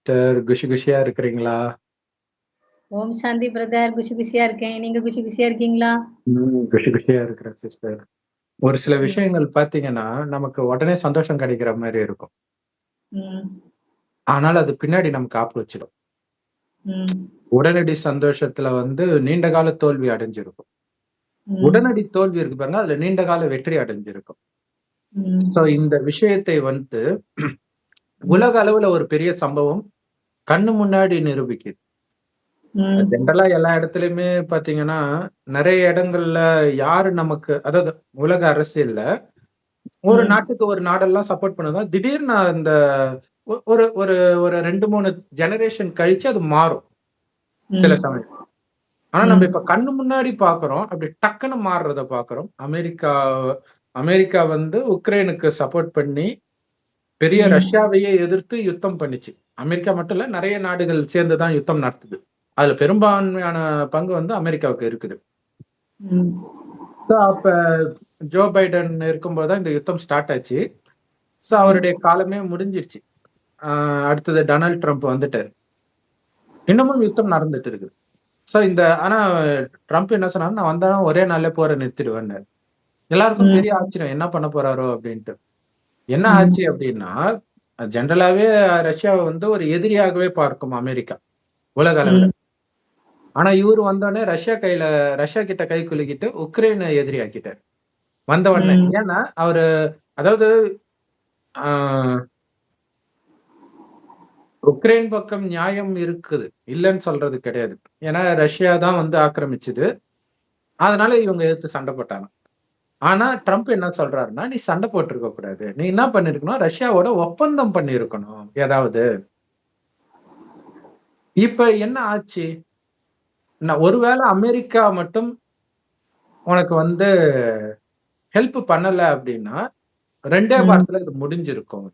Sister. குஷி குஷியா இருக்கிறீங்களா? ஓம் சாந்தி brother. குஷி குஷியா இருக்கேன். நீங்க குஷி குஷியா இருக்கீங்களா? குஷி குஷியா இருக்கிறேன் சிஸ்டர். ஒரு சில ம். விஷயங்கள் பார்த்தீங்கன்னா, நமக்கு உடனே சந்தோஷம் கிடைக்கிற மாரி இருக்கும். ம். ஆனால் அது பின்னாடி நமக்கு ஆப்பு வச்சிடும். ம். உடனடி சந்தோஷத்துல நீண்ட கால தோல்வி அடைஞ்சிருக்கும். ம். உடனடி தோல்வி இருக்கு பாருங்க, அதுல நீண்ட கால வெற்றி அடைஞ்சிருக்கும். ம். சோ இந்த விஷயத்தை உலக அளவுல ஒரு பெரிய சம்பவம் கண்ணு முன்னாடி நிரூபிக்குது. ம். ஜென்ரலா எல்லா இடத்துலயுமே பாத்தீங்கன்னா, நிறைய இடங்கள்ல யாரு நமக்கு அதாவது உலக அரசியல்ல ஒரு ம். நாட்டுக்கு ஒரு நாடெல்லாம் சப்போர்ட் பண்ணுங்க. திடீர்னு அந்த ஒரு ஒரு ஒரு 2, 3 ஜெனரேஷன் கழிச்சு அது மாறும். சில ம். சமயம். ஆனா நம்ம இப்ப கண்ணு முன்னாடி பாக்குறோம். அப்படி டக்குன்னு மாறுறத பாக்குறோம். அமெரிக்கா உக்ரைனுக்கு சப்போர்ட் பண்ணி பெரிய ம். ரஷ்யாவையே எதிர்த்து யுத்தம் பண்ணுச்சு. அமெரிக்கா மட்டும் இல்ல, நிறைய நாடுகள் சேர்ந்துதான் யுத்தம் நடத்துது. அதுல பெரும்பான்மையான பங்கு அமெரிக்காவுக்கு இருக்குது. ம். அப்ப ஜோ பைடன் இருக்கும்போதுதான் இந்த யுத்தம் ஸ்டார்ட் ஆச்சு. சோ அவருடைய காலமே முடிஞ்சிருச்சு. அடுத்தது டொனால்ட் ட்ரம்ப் வந்துட்டாரு. இன்னமும் யுத்தம் நடந்துட்டு இருக்கு. சோ ஆனா ட்ரம்ப் என்ன சொன்னாரு, நான் வந்தாலும் ஒரே நாள்ல போரை நிறுத்திடுவேன்னாரு. எல்லாருக்கும் பெரிய ஆச்சரியம், என்ன பண்ண போறாரோ அப்படின்ட்டு. என்ன ஆச்சு அப்படின்னா, ஜெனரலாவே ரஷ்யாவை ஒரு எதிரியாகவே பார்க்கும் அமெரிக்கா உலக அளவுல. ஆனா இவர் வந்தோடனே ரஷ்யா கிட்ட கை குலுக்கிட்டு உக்ரைனை எதிரியாக்கிட்டார் வந்த உடனே. ஏன்னா அவரு அதாவது ஆஹ் உக்ரைன் பக்கம் நியாயம் இருக்குது, இல்லைன்னு சொல்றது கிடையாது. ஏன்னா ரஷ்யா தான் ஆக்கிரமிச்சுது. அதனால இவங்க எதிர்த்து சண்டை போட்டாங்க. ஆனா ட்ரம்ப் என்ன சொல்றாருன்னா, நீ சண்டை போட்டிருக்க கூடாது, நீ என்ன பண்ணிருக்கணும், ரஷ்யாவோட ஒப்பந்தம் பண்ணிருக்கணும் ஏதாவது. இப்ப என்ன ஆச்சு, ஒருவேளை அமெரிக்கா மட்டும் உனக்கு ஹெல்ப் பண்ணல அப்படின்னா 2 வாரத்துல இது முடிஞ்சிருக்கும்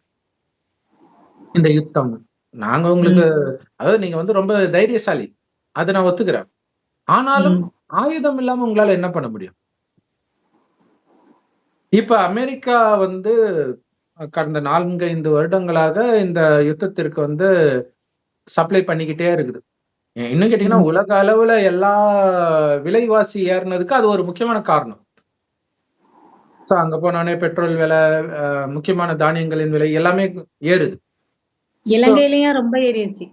இந்த யுத்தம். நாங்க உங்களுக்கு அதாவது நீங்க ரொம்ப தைரியசாலி, அதை நான் ஒத்துக்கிறேன். ஆனாலும் ஆயுதம் இல்லாம உங்களால என்ன பண்ண முடியும்? இப்ப அமெரிக்கா கடந்த 4-5 வருடங்களாக இந்த யுத்தத்திற்கு சப்ளை பண்ணிக்கிட்டே இருக்குது. இன்னும் கேட்டீங்கன்னா, உலக அளவுல எல்லா விலைவாசி ஏறினதுக்கு அது ஒரு முக்கியமான காரணம். அங்க போனோடனே பெட்ரோல் விலை, முக்கியமான தானியங்களின் விலை எல்லாமே ஏறுது. இலங்கையிலயும் ரொம்ப ஏறிடுச்சு.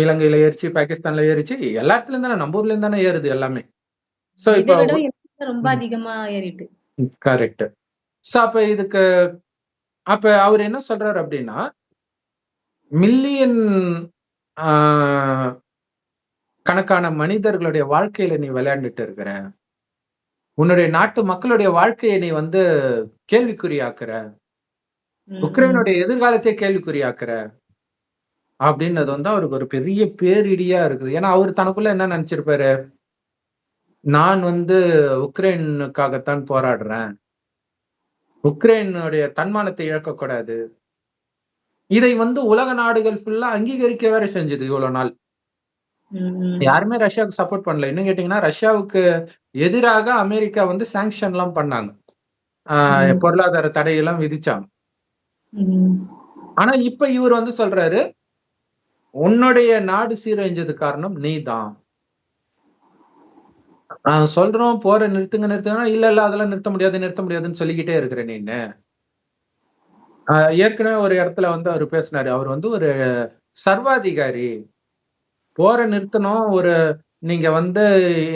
இலங்கையில ஏறிச்சு, பாகிஸ்தான்ல ஏறிச்சு, எல்லா இடத்துலயும் தானே, நம்ம ஊர்ல இருந்து தானே ஏறுது எல்லாமே. இதை விட ரொம்ப அதிகமா ஏறிட்டு. கரெக்ட். அப்ப அவர் என்ன சொல்றாரு அப்படின்னா, மில்லியன் கணக்கான மனிதர்களுடைய வாழ்க்கையில நீ விளையாண்டுட்டு இருக்கிற, உன்னுடைய நாட்டு மக்களுடைய வாழ்க்கையை நீ கேள்விக்குறியாக்குற, உக்ரைனுடைய எதிர்காலத்தை கேள்விக்குறியாக்குற அப்படின்றது அவருக்கு ஒரு பெரிய பேரிடியா இருக்குது. ஏன்னா அவர் தனக்குள்ள என்ன நினைச்சிருப்பாரு, நான் உக்ரைனுக்காகத்தான் போராடுறேன், உக்ரைனுடைய தன்மானத்தை இழக்கக்கூடாது. இதை உலக நாடுகள் ஃபுல்லா அங்கீகரிக்க வேற செஞ்சது இவ்வளவு நாள். யாருமே ரஷ்யாவுக்கு சப்போர்ட் பண்ணல. இன்னும் கேட்டீங்கன்னா, ரஷ்யாவுக்கு எதிராக அமெரிக்கா சாங்ஷன் எல்லாம் பண்ணாங்க, பொருளாதார தடையெல்லாம் விதிச்சாங்க. ஆனா இப்ப இவர் சொல்றாரு, உன்னுடைய நாடு சீரழிஞ்சது காரணம் நீதான். சொல்றோம் போற நிறுத்துங்க, இல்ல அதெல்லாம் நிறுத்த முடியாதுன்னு சொல்லிக்கிட்டே இருக்கிறேன் நீன்னு. ஏற்கனவே ஒரு இடத்துல அவர் பேசினாரு. அவர் ஒரு சர்வாதிகாரி. போற நிறுத்தணும், நீங்க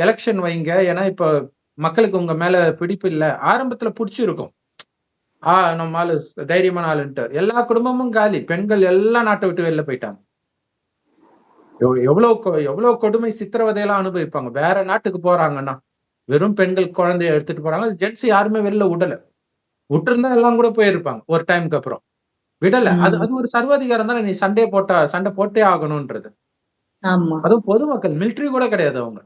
எலெக்ஷன் வைங்க, ஏன்னா இப்ப மக்களுக்கு உங்க மேல பிடிப்பு இல்ல. ஆரம்பத்துல பிடிச்சிருக்கும், நம்ம ஆளு தைரியமான ஆளுன்ட்டு. எல்லா குடும்பமும் காலி, பெண்கள் எல்லாம் நாட்டை விட்டு வெளில போயிட்டாங்க. எவ்வளவு கொடுமை, சித்திரவதையெல்லாம் அனுபவிப்பாங்க வேற நாட்டுக்கு போறாங்கன்னா. வெறும் பெண்கள் குழந்தைய எடுத்துட்டு போறாங்க. ஜென்ட்ஸ் யாருமே வெளில விடல. விட்டுருந்தா எல்லாம் கூட போயிருப்பாங்க ஒரு டைமுக்கு அப்புறம். விடல. அது ஒரு சர்வாதிகாரம் தானே, நீ சண்டை போட்டே ஆகணும்ன்றது. அதுவும் பொதுமக்கள், மிலிட்டரி கூட கிடையாது அவங்க.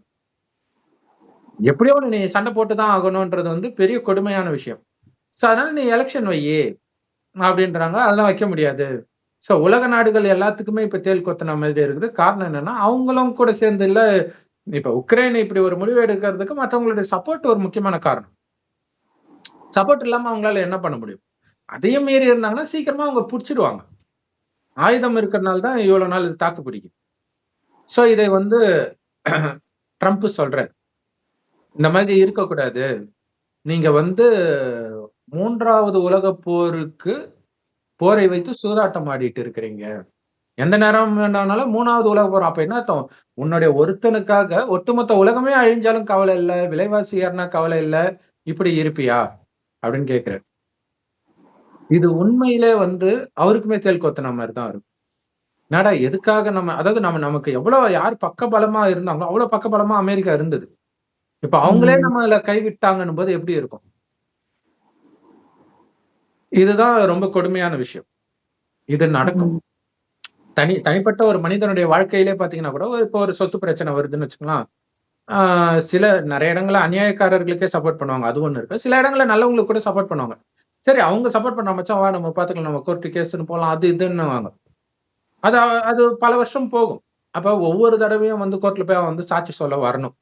எப்படியோ நீ சண்டை போட்டுதான் ஆகணும்ன்றது பெரிய கொடுமையான விஷயம். அதனால நீ எலெக்ஷன் வையே அப்படின்றாங்க. அதெல்லாம் வைக்க முடியாது. உலக நாடுகள் எல்லாத்துக்குமே இப்ப தேள் கொத்தின மாதிரி இருக்குது. காரணம் என்னன்னா, அவங்களும் கூட சேர்ந்து இல்ல. இப்ப உக்ரைன் இப்படி ஒரு முடிவு எடுக்கிறதுக்கு மற்றவங்களுடைய சப்போர்ட் ஒரு முக்கியமான காரணம். சப்போர்ட் இல்லாம அவங்களால என்ன பண்ண முடியும்? அதையும் மீறி இருந்தாங்கன்னா சீக்கிரமா அவங்க புடிச்சிடுவாங்க. ஆயுதம் இருக்கிறதுனால தான் இவ்வளவு நாள் இது தாக்கு பிடிக்கும். சோ இதை வந்து ட்ரம்ப் சொல்றாரு, இந்த மாதிரி இருக்கக்கூடாது. நீங்க வந்து 3வது உலகப் போரை வைத்து சூதாட்டம் ஆடிட்டு இருக்கிறீங்க. எந்த நேரம் வேணாலும் 3வது உலகப் போர். அப்ப என்ன அர்த்தம்? உன்னுடைய ஒருத்தனுக்காக ஒட்டுமொத்த உலகமே அழிஞ்சாலும் கவலை இல்ல, விலைவாசி ஏறினா கவலை இல்ல, இப்படி இருப்பியா? அப்படின்னு கேட்கிறாரு. இது உண்மையிலே வந்து அவருக்குமே தேள் கொத்துன மாதிரி தான் இருக்கும். என்னடா எதுக்காக அதாவது நமக்கு எவ்வளவு யார் பக்கபலமா இருந்தாங்களோ அவ்வளவு பக்கபலமா அமெரிக்கா இருந்தது. இப்ப அவங்களே நம்மள கைவிட்டாங்கன்னும் போது எப்படி இருக்கும்? இதுதான் ரொம்ப கொடுமையான விஷயம். இது நடக்கும். தனிப்பட்ட ஒரு மனிதனுடைய வாழ்க்கையிலே பாத்தீங்கன்னா கூட இப்போ ஒரு சொத்து பிரச்சனை வருதுன்னு வச்சுக்கலாம். நிறைய இடங்கள்ல அநியாயக்காரர்களுக்கே சப்போர்ட் பண்ணுவாங்க. அது ஒண்ணு இருக்கு. சில இடங்கள்ல நல்லவங்களுக்கு கூட சப்போர்ட் பண்ணுவாங்க. சரி, அவங்க சப்போர்ட் பண்ண மச்சான் வா நம்ம பாத்துக்கலாம், நம்ம கோர்ட் கேஸ்ன்னு போலாம், அது இதுன்னுவாங்க. அது அது பல வருஷம் போகும். அப்ப ஒவ்வொரு தடவையும் வந்து கோர்ட்ல போய் அவன் வந்து சாட்சி சொல்ல வரணும்.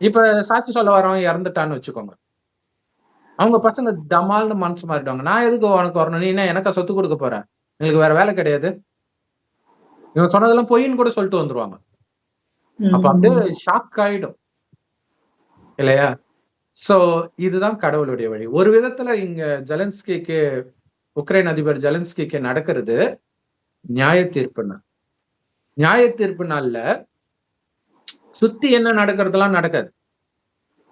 இப்ப சாட்சி சொல்ல வரவன் இறந்துட்டான்னு வச்சுக்கோங்க. அவங்க பசங்க டமால்னு மனசு மாறிடுவாங்க. நான் எதுக்கு உனக்கு வரணும்? நீ என்ன எனக்கா சொத்து கொடுக்க போற? எங்களுக்கு வேற வேலை கிடையாது. இவன் சொன்னதெல்லாம் பொய்ன்னு கூட சொல்லிட்டு வந்துருவாங்க. அப்ப அப்படியே ஷாக் ஆயிடும் இல்லையா? சோ இதுதான் கடவுளுடைய வழி. ஒரு விதத்துல இங்க ஜெலன்ஸ்கிக்கு, உக்ரைன் அதிபர் ஜெலன்ஸ்கிக்கு நடக்கிறது நியாய தீர்ப்புன்னா. நியாய தீர்ப்பு நாள்ல சுத்தி என்ன நடக்கிறதெல்லாம் நடக்காது.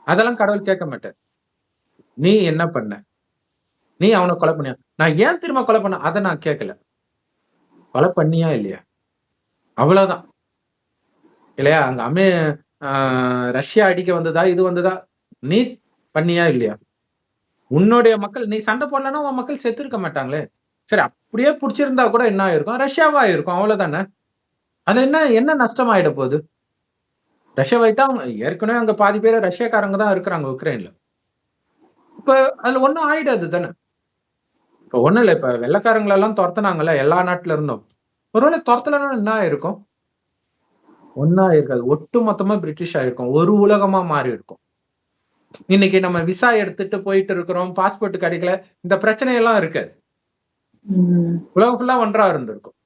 அதெல்லாம் கடவுள் கேட்க மாட்டார். நீ என்ன பண்ண? நீ அவனை கொலை பண்ணியா? நான் ஏன் திரும்ப கொலை பண்ண? அதை நான் கேட்கல. கொலை பண்ணியா இல்லையா? அவ்வளவுதான் இல்லையா? அங்க ரஷ்யா அடிக்க வந்ததா, இது வந்ததா, நீ பண்ணியா இல்லையா? உன்னுடைய மக்கள், நீ சண்டை போடலன்னா உன் மக்கள் செத்து இருக்க மாட்டாங்களே. சரி, அப்படியே பிடிச்சிருந்தா கூட என்ன ஆயிருக்கும்? ரஷ்யாவா இருக்கும், அவ்வளவுதானே. அது என்ன நஷ்டம் ஆயிட போகுது? ரஷ்யாவாயிட்டா அவங்க ஏற்கனவே அங்க பாதி பேர் ரஷ்யாக்காரங்க தான் இருக்கிறாங்க உக்ரைன்ல. இப்ப அதுல ஒண்ணும் ஆயிடாது தானே. இப்ப ஒண்ணும் இல்ல, இப்ப வெள்ளைக்காரங்களெல்லாம் துரத்துனாங்கல்ல எல்லா நாட்டுல இருந்தும். ஒருவேளை துரத்தலன்னா என்ன ஆயிருக்கும்? ஒன்னா இருக்காது. ஒட்டு மொத்தமா பிரிட்டிஷ் ஆயிருக்கும். ஒரு உலகமா மாறி இருக்கும். இன்னைக்கு நம்ம விசா எடுத்துட்டு போயிட்டு இருக்கிறோம், பாஸ்போர்ட் கிடைக்கல, இந்த பிரச்சனை எல்லாம் இருக்காது. உலகம் ஃபுல்லா ஒன்றா இருந்திருக்கும்.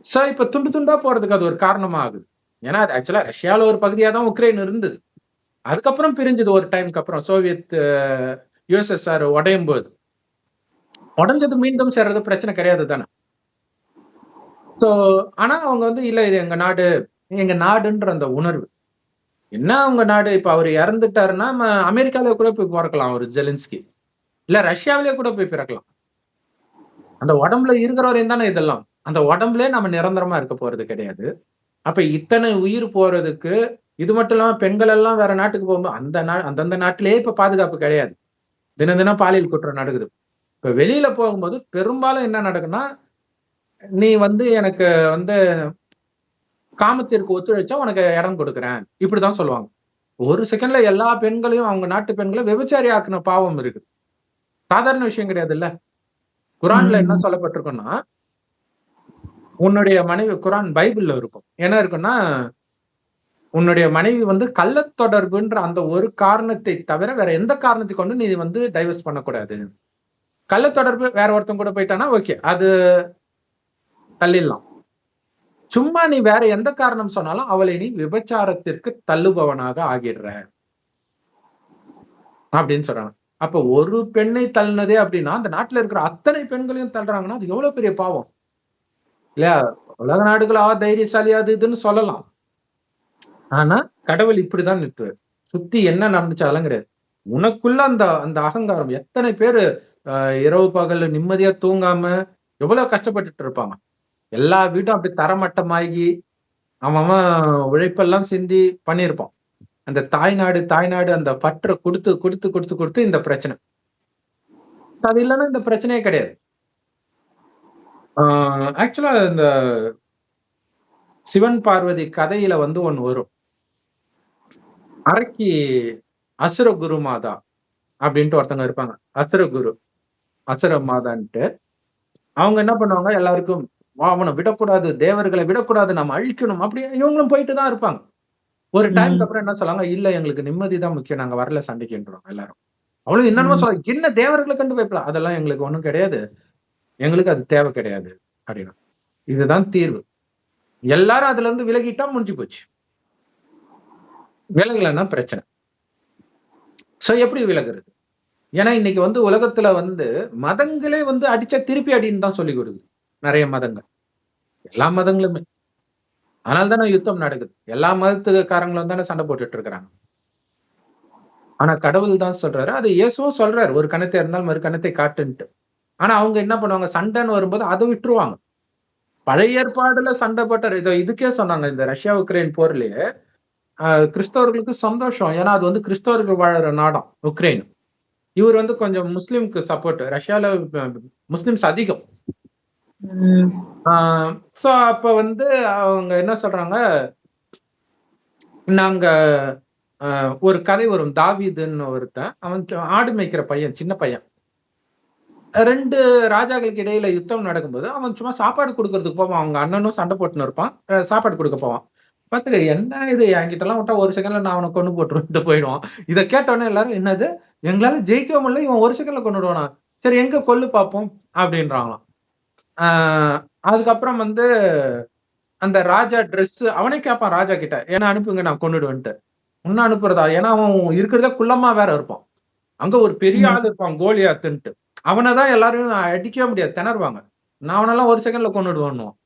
சோ இப்ப துண்டு துண்டா போறதுக்கு அது ஒரு காரணமா ஆகுது. ஏன்னா அது ஆக்சுவலா ரஷ்யால ஒரு பகுதியா தான் உக்ரைன் இருந்தது. அதுக்கப்புறம் பிரிஞ்சது ஒரு டைம்க்கு அப்புறம். சோவியத் யுஎஸ்எஸ்ஆர் உடையும் போது உடஞ்சது மீண்டும் சேர்றது பிரச்சனை கிடையாது தானே. சோ ஆனா அவங்க வந்து இல்ல, இது எங்க நாடுன்ற அந்த உணர்வு. என்ன அவங்க நாடு? இப்ப அவர் இறந்துட்டாருன்னா அமெரிக்காவில கூட போய் பிறக்கலாம் ஒரு ஜெலன்ஸ்கி, இல்ல ரஷ்யாவிலே கூட போய் பிறக்கலாம். அந்த உடம்புல இருக்கிற வரையும் தானே இதெல்லாம். அந்த உடம்புல நம்ம நிரந்தரமா இருக்க போறது கிடையாது. அப்ப இத்தனை உயிர் போறதுக்கு, இது மட்டும் இல்லாம பெண்கள் எல்லாம் வேற நாட்டுக்கு போகும்போது அந்தந்த நாட்டிலேயே இப்ப பாதுகாப்பு கிடையாது. தினம் தினம் பாலியல் குற்றம் நடக்குது. இப்ப வெளியில போகும்போது பெரும்பாலும் என்ன நடக்குன்னா, நீ வந்து எனக்கு வந்து காமத்திற்கு ஒத்துழைச்சா உனக்கு இடம் கொடுக்குறேன், இப்படிதான் சொல்லுவாங்க. ஒரு செகண்ட்ல எல்லா பெண்களையும், அவங்க நாட்டு பெண்களை விபச்சாரி ஆக்குன பாவம் இருக்கு. சாதாரண விஷயம் கிடையாது இல்ல. குரான்ல என்ன சொல்லப்பட்டிருக்குன்னா, உன்னுடைய மனைவி, குரான் பைபிள்ல இருக்கும், என்ன இருக்குன்னா, உன்னுடைய மனைவி வந்து கள்ளத் தொடர்புன்ற அந்த ஒரு காரணத்தை தவிர வேற எந்த காரணத்தை கொண்டு நீ வந்து டைவர்ஸ் பண்ணக்கூடாது. கள்ளத் தொடர்பு வேற ஒருத்தன் கூட போயிட்டானா ஓகே, அது தள்ளிடலாம். சும்மா நீ வேற எந்த காரணம் சொன்னாலும் அவளை நீ விபச்சாரத்திற்கு தள்ளுபவனாக ஆகிடுற அப்படின்னு சொல்றாங்க. அப்ப ஒரு பெண்ணை தள்ளினதே அப்படின்னா அந்த நாட்டுல இருக்கிற அத்தனை பெண்களையும் தள்ளுறாங்கன்னா அது எவ்வளவு பெரிய பாவம் இல்லையா? உலக நாடுகளா தைரியசாலி அது இதுன்னு சொல்லலாம். ஆனா கடவுள் இப்படிதான் நிறுத்துவார். சுத்தி என்ன நடந்துச்சாலும் கிடையாது. உனக்குள்ள அந்த அந்த அகங்காரம். எத்தனை பேரு இரவு பகல் நிம்மதியா தூங்காம எவ்வளவு கஷ்டப்பட்டுட்டு இருப்பாங்க. எல்லா வீடும் அப்படி தரமட்டமாகி அவன் உழைப்பெல்லாம் சிந்தி பண்ணியிருப்பான். அந்த தாய்நாடு அந்த பற்ற கொடுத்து கொடுத்து கொடுத்து கொடுத்து இந்த பிரச்சனை. அது இல்லைன்னா இந்த பிரச்சனையே கிடையாது. ஆக்சுவலா இந்த சிவன் பார்வதி கதையில வந்து ஒண்ணு வரும். அரக்கி அசுர குரு மாதா அப்படின்ட்டு ஒருத்தங்க இருப்பாங்க. அசுர மாதான்ட்டு அவங்க என்ன பண்ணுவாங்க, எல்லாருக்கும் அவனை விடக்கூடாது, தேவர்களை விடக்கூடாது, நம்ம அழிக்கணும், அப்படி இவங்களும் போயிட்டு தான் இருப்பாங்க. ஒரு டைம்க்கு அப்புறம் என்ன சொல்லுவாங்க, இல்ல எங்களுக்கு நிம்மதி தான் முக்கியம், நாங்க வரல சண்டைக்குன்றோம் எல்லாரும். அவ்வளவு என்னன்னு சொல்ல, என்ன தேவர்களை கண்டு பயப்படலாம், அதெல்லாம் எங்களுக்கு ஒண்ணும் கிடையாது. எங்களுக்கு அது தேவை கிடையாது அப்படின்னா. இதுதான் தீர்வு. எல்லாரும் அதுல இருந்து விலகிட்டா முடிஞ்சு போச்சு. விலகலைன்னா பிரச்சனை. சோ எப்படி விலகுறது? ஏன்னா இன்னைக்கு வந்து உலகத்துல வந்து மதங்களே வந்து அடிச்சா திருப்பி அடின்னு தான் சொல்லி கொடுக்குது நிறைய மதங்கள். எல்லா மதங்களுமே. அதனாலதானே யுத்தம் நடக்குது. எல்லா மதத்துக்காரங்களும் தானே சண்டை போட்டுட்டு இருக்கிறாங்க. ஆனா கடவுள் தான் சொல்றாரு, அது இயேசுவும் சொல்றாரு, ஒரு கணத்தை இருந்தால் மறு கணத்தை காட்டுன்ட்டு. ஆனா அவங்க என்ன பண்ணுவாங்க, சண்டைன்னு வரும்போது அதை விட்டுருவாங்க. பழைய ஏற்பாடுல சண்டை போட்டார். இதுக்கே சொன்னாங்க, இந்த ரஷ்யா உக்ரைன் போர்லயே கிறிஸ்தவர்களுக்கு சந்தோஷம். ஏன்னா அது வந்து கிறிஸ்தவர்கள் வாழற நாடம் உக்ரைன். இவர் வந்து கொஞ்சம் முஸ்லிம்க்கு சப்போர்ட். ரஷ்யால முஸ்லிம்ஸ் அதிகம். சோ அப்ப வந்து அவங்க என்ன சொல்றாங்க, நாங்க ஒரு கதை வரும், தாவீதுன்னு ஒருத்தன், அவன் ஆடு மேய்க்கிற பையன், சின்ன பையன். 2 ராஜாக்களுக்கு இடையில யுத்தம் நடக்கும்போது அவன் சும்மா சாப்பாடு கொடுக்கறதுக்கு போவான். அவங்க அண்ணனும் சண்டை போட்டுன்னு இருப்பான், சாப்பாடு கொடுக்க போவான். பார்த்துட்டு என்ன இது, என்கிட்ட எல்லாம் விட்டா 1 செகண்ட்ல நான் அவனை கொண்டு போட்டுருட்டு போயிடுவான். இதை கேட்டோன்னே எல்லாரும், என்னது எங்களால ஜெயிக்க முடியல, இவன் 1 செகண்ட்ல கொண்டுடுவானா, சரி எங்க கொல்லு பார்ப்போம் அப்படின்றாங்களாம். அதுக்கப்புறம் வந்து அந்த ராஜா ட்ரெஸ் அவனே கேட்பான் ராஜா கிட்ட, ஏன்னா அனுப்புங்க நான் கொண்டுடுவேன்ட்டு. இன்னும் அனுப்புறதா, ஏன்னா அவன் இருக்கிறதே குள்ளமா வேற இருப்பான். அங்க ஒரு பெரிய ஆள் இருப்பான் கோலியாத்துன்ட்டு, அவனைதான் எல்லாரும் அடிக்கவே முடியாது, திணறுவாங்க. நான் அவனெல்லாம் 1 செகண்ட்ல கொண்டுடுவான்னுவான்.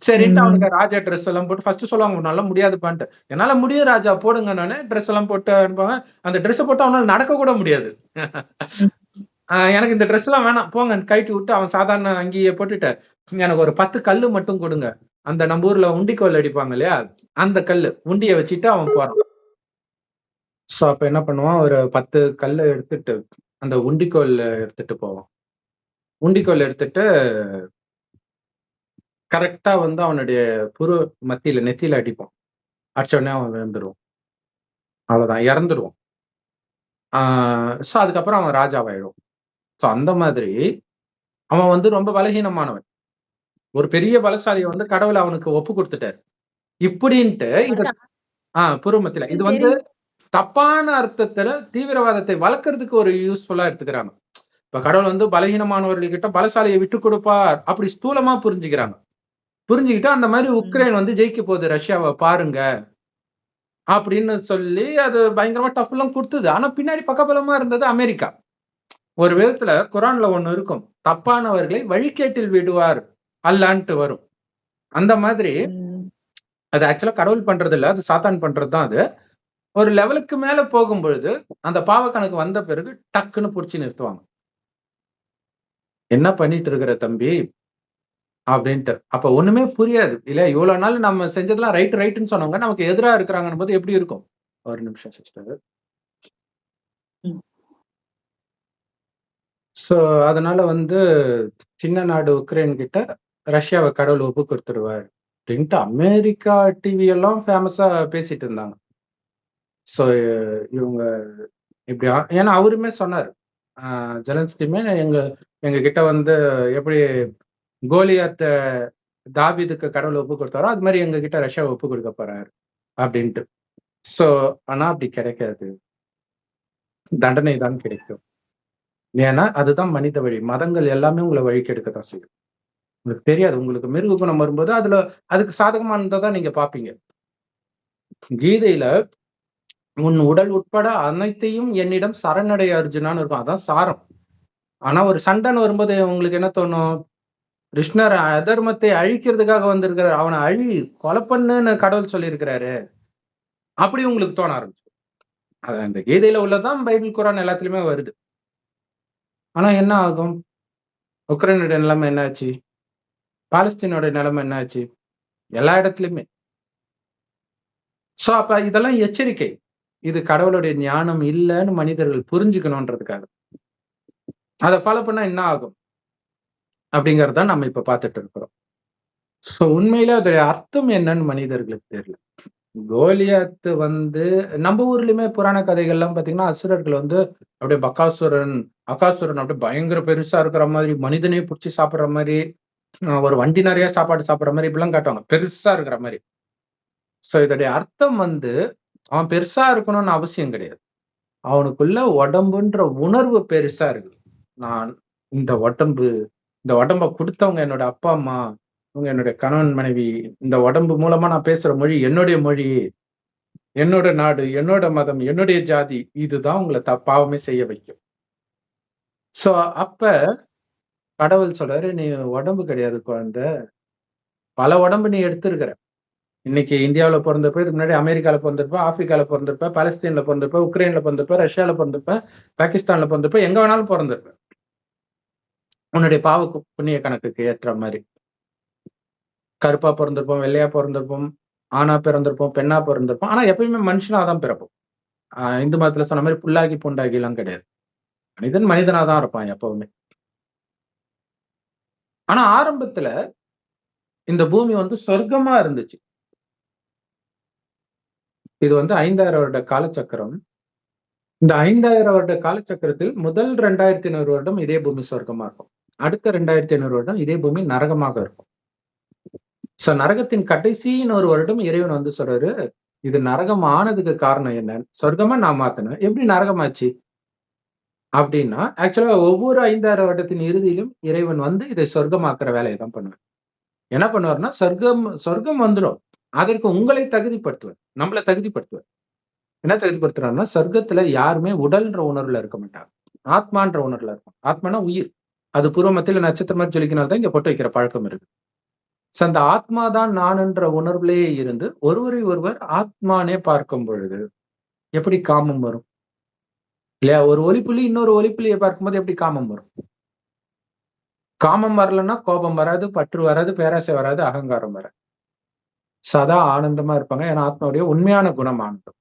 சரின்ட்டு அவனுக்கு ராஜா ட்ரெஸ் எல்லாம் போட்டு ஃபர்ஸ்ட் சொல்லுவாங்க, உன்னால முடியாதுப்பான்ட்டு. என்னால முடியும் ராஜா போடுங்க, நானு ட்ரெஸ் எல்லாம் போட்டு அனுப்புவாங்க. அந்த ட்ரெஸ் போட்டு அவனால நடக்க கூட முடியாது. எனக்கு இந்த ட்ரெஸ் எல்லாம் வேணாம் போங்க கழட்டி விட்டு, அவன் சாதாரண அங்கேயே போட்டுட்டு, எனக்கு ஒரு 10 கல்லு மட்டும் கொடுங்க, அந்த நம்ம ஊர்ல உண்டிக்கோல் அடிப்பாங்க இல்லையா, அந்த கல்லு உண்டிய வச்சுட்டு அவன் போறான். சோ அப்ப என்ன பண்ணுவான், ஒரு 10 கல்ல எடுத்துட்டு அந்த உண்டிக்கோல் எடுத்துட்டு போவான். உண்டிக்கோல் எடுத்துட்டு கரெக்டா வந்து அவனுடைய புரு மத்தியில நெத்தியில அடிப்பான். அடிச்ச உடனே அவன் விழுந்துருவான். அவ்வளவுதான், இறந்துருவான். சோ அதுக்கப்புறம் அவன் ராஜாவாயிடுவான். சோ அந்த மாதிரி அவன் வந்து ரொம்ப பலகீனமானவன். ஒரு பெரிய பலசாலியை வந்து கடவுள் அவனுக்கு ஒப்பு கொடுத்துட்டாரு. இப்படின்ட்டு இது புருமத்தில இது வந்து தப்பான அர்த்தத்துல தீவிரவாதத்தை வளர்க்கறதுக்கு ஒரு யூஸ்ஃபுல்லா எடுத்துக்கிறாங்க. இப்ப கடவுள் வந்து பலகீனமானவர்கள்கிட்ட பலசாலியை விட்டு கொடுப்பார் அப்படி ஸ்தூலமா புரிஞ்சுக்கிறாங்க. புரிஞ்சுக்கிட்டு அந்த மாதிரி உக்ரைன் வந்து ஜெயிக்க போகுது ரஷ்யாவை பாருங்க அப்படின்னு சொல்லி அது பயங்கரமா டஃப் எல்லாம் கொடுத்தது. ஆனா பின்னாடி பக்கபலமா இருந்தது அமெரிக்கா. ஒரு விதத்துல குரான்ல ஒண்ணு இருக்கும், தப்பானவர்களை வழிகேட்டில் விடுவார் அல்லான்ட்டு வரும். அந்த மாதிரி அது ஆக்சுவலா கடவுள் பண்றது இல்ல, அது சாத்தான் பண்றதுதான். அது ஒரு லெவலுக்கு மேல போகும்பொழுது அந்த பாவ கணக்கு வந்த பிறகு டக்குன்னு புடிச்சு நிறுத்துவாங்க. என்ன பண்ணிட்டு இருக்கிற தம்பி அப்படின்ட்டு. அப்ப ஒண்ணுமே புரியாது இல்ல, இவ்வளவு நாள் நம்ம செஞ்சதெல்லாம் ரைட்னு சொன்னவங்க நமக்கு எதிரா இருக்கிறாங்கன்னு போது எப்படி இருக்கும். ஒரு நிமிஷம் சிஸ்டர். சோ அதனால வந்து சின்ன நாடு உக்ரைன் கிட்ட ரஷ்யாவை கடவுள் ஒப்பு கொடுத்துருவார் அப்படின்ட்டு அமெரிக்கா டிவி எல்லாம் ஃபேமஸா பேசிட்டு இருந்தாங்க. சோ இவங்க இப்படி ஏன்னா அவருமே சொன்னாரு, ஜெலன்ஸ்கியுமே எங்க கிட்ட வந்து எப்படி கோலியாத்த தாவீதுக்கு கடவுள் ஒப்பு கொடுத்தாரோ அது மாதிரி எங்க கிட்ட ரஷ்யா ஒப்பு கொடுக்க போறாரு அப்படின்ட்டு. சோ ஆனா அப்படி கிடைக்காது, தண்டனை தான் கிடைக்கும். ஏன்னா அதுதான் மனித வழி. மதங்கள் எல்லாமே உங்களை வழிக்கு எடுக்கத்தான் செய்யும். உங்களுக்கு தெரியாது, உங்களுக்கு மிருக குணம் வரும்போது அதுக்கு சாதகமானதை நீங்க பாப்பீங்க. கீதையில உன் உடல் உட்பட அனைத்தையும் என்னிடம் சரணடைய அர்ஜுனான்னு இருக்கும், அதான் சாரம். ஆனா ஒரு சண்டைன்னு வரும்போது உங்களுக்கு என்ன தோணும், கிருஷ்ணர் அதர்மத்தை அழிக்கிறதுக்காக வந்திருக்கிற, அவனை கொலை பண்ணுன்னு கடவுள் சொல்லியிருக்கிறாரு அப்படி உங்களுக்கு தோண ஆரம்பிச்சு. அது அந்த கீதையில உள்ளதான் பைபிள் குரான் எல்லாத்துலயுமே வருது. ஆனா என்ன ஆகும், உக்ரைனுடைய நிலைமை என்ன ஆச்சு, பாலஸ்தீனோட நிலைமை என்ன ஆச்சு, எல்லா இடத்துலயுமே. சோ அப்ப இதெல்லாம் எச்சரிக்கை. இது கடவுளுடைய ஞானம் இல்லைன்னு மனிதர்கள் புரிஞ்சுக்கணும்ன்றதுக்காக. அதை ஃபாலோ பண்ணா என்ன ஆகும் அப்படிங்கறத நம்ம இப்ப பார்த்துட்டு இருக்கிறோம். சோ உண்மையில அதோடைய அர்த்தம் என்னன்னு மனிதர்களுக்கு தெரியல. கோலியாத்து வந்து நம்ம ஊர்லயுமே புராண கதைகள்லாம் பாத்தீங்கன்னா அசுரர்கள் வந்து அப்படியே அகாசுரன் அப்படியே பயங்கர பெருசா இருக்கிற மாதிரி, மனிதனையே பிடிச்சி சாப்பிடுற மாதிரி, ஒரு வண்டி நிறைய சாப்பாடு சாப்பிடுற மாதிரி இப்படிலாம் காட்டுவாங்க, பெருசா இருக்கிற மாதிரி. சோ இதோடைய அர்த்தம் வந்து அவன் பெருசா இருக்கணும்னு அவசியம் கிடையாது. அவனுக்குள்ள உடம்புன்ற உணர்வு பெருசா இருக்கு. நான் இந்த உடம்பு இந்த உடம்ப கொடுத்தவங்க என்னோட அப்பா அம்மா, இவங்க என்னுடைய கணவன் மனைவி. இந்த உடம்பு மூலமா நான் பேசுற மொழி என்னுடைய மொழி, என்னோட நாடு, என்னோட மதம், என்னுடைய ஜாதி. இதுதான் உங்களை பாவமே செய்ய வைக்கும். சோ அப்ப கடவுள் சொல்றாரு, நீ உடம்பு கிடையாது குழந்தை, பல உடம்பு நீ எடுத்திருக்கிற. இன்னைக்கு இந்தியாவுல பிறந்திருப்ப, இதுக்கு முன்னாடி அமெரிக்கால பிறந்திருப்ப, ஆப்பிரிக்கால பிறந்திருப்ப, பாலஸ்தீன்ல பிறந்திருப்ப, உக்ரைன்ல பிறந்திருப்ப, ரஷ்யால பிறந்திருப்ப, பாகிஸ்தான்ல பிறந்திருப்ப, எங்க வேணாலும் பிறந்திருப்ப. உன்னுடைய பாவ புண்ணிய கணக்குக்கு ஏற்ற மாதிரி கருப்பா பிறந்திருப்போம், வெள்ளையா பிறந்திருப்போம், ஆணா பிறந்திருப்போம், பெண்ணா பிறந்திருப்போம். ஆனா எப்பயுமே மனுஷனாதான் பிறப்போம். இந்து மதத்துல சொன்ன மாதிரி புல்லாகி புண்டாகி எல்லாம் கிடையாது. மனிதன் மனிதனாதான் இருப்பான் எப்பவுமே. ஆனா ஆரம்பத்துல இந்த பூமி வந்து சொர்க்கமா இருந்துச்சு. இது வந்து 5000 வருட காலச்சக்கரம். இந்த 5000 வருட காலச்சக்கரத்தில் முதல் 2500 வருடம் இதே பூமி சொர்க்கமா இருக்கும். அடுத்த 2500 வருடம் இதே பூமி நரகமாக இருக்கும். சோ நரகத்தின் கடைசின்னு ஒரு வருடம் இறைவன் வந்து சொல்றாரு, இது நரகம் ஆனதுக்கு காரணம் என்னன்னு. சொர்க்கமா நான் மாத்தினேன், எப்படி நரகமாச்சு அப்படின்னா, ஆக்சுவலா ஒவ்வொரு 5000 வருடத்தின் இறுதியிலும் இறைவன் வந்து இதை சொர்க்கமாக்குற வேலையை தான் பண்ணுவார். என்ன பண்ணுவார்னா, சொர்க்கம் வந்துடும், அதற்கு உங்களை தகுதிப்படுத்துவார், நம்மளை தகுதிப்படுத்துவார். என்ன தகுதிப்படுத்துறாருன்னா, சொர்க்கத்துல யாருமே உடல்ன்ற உணர்வுல இருக்க மாட்டாங்க, ஆத்மான்ற உணர்வுல இருக்கும். ஆத்மானா உயிர். அது பூர்வ மத்தியில நட்சத்திரம் மாதிரி ஜொலிக்கினால்தான் இங்க பொட்டு வைக்கிற பழக்கம் இருக்கு. அந்த ஆத்மாதான் நான்ன்ற உணர்வுலயே இருந்து ஒருவரை ஒருவர் ஆத்மானே பார்க்கும் பொழுது எப்படி காமம் வரும் இல்லையா? ஒரு ஒலிப்புள்ளி இன்னொரு ஒலிப்புள்ளியை பார்க்கும்போது எப்படி காமம் வரும்? காமம் வரலன்னா கோபம் வராது, பற்று வராது, பேராசை வராது, அகங்காரம் வராது. சதா ஆனந்தமா இருப்பாங்க. ஏன்னா ஆத்மாவுடைய உண்மையான குணம் ஆனந்தம்.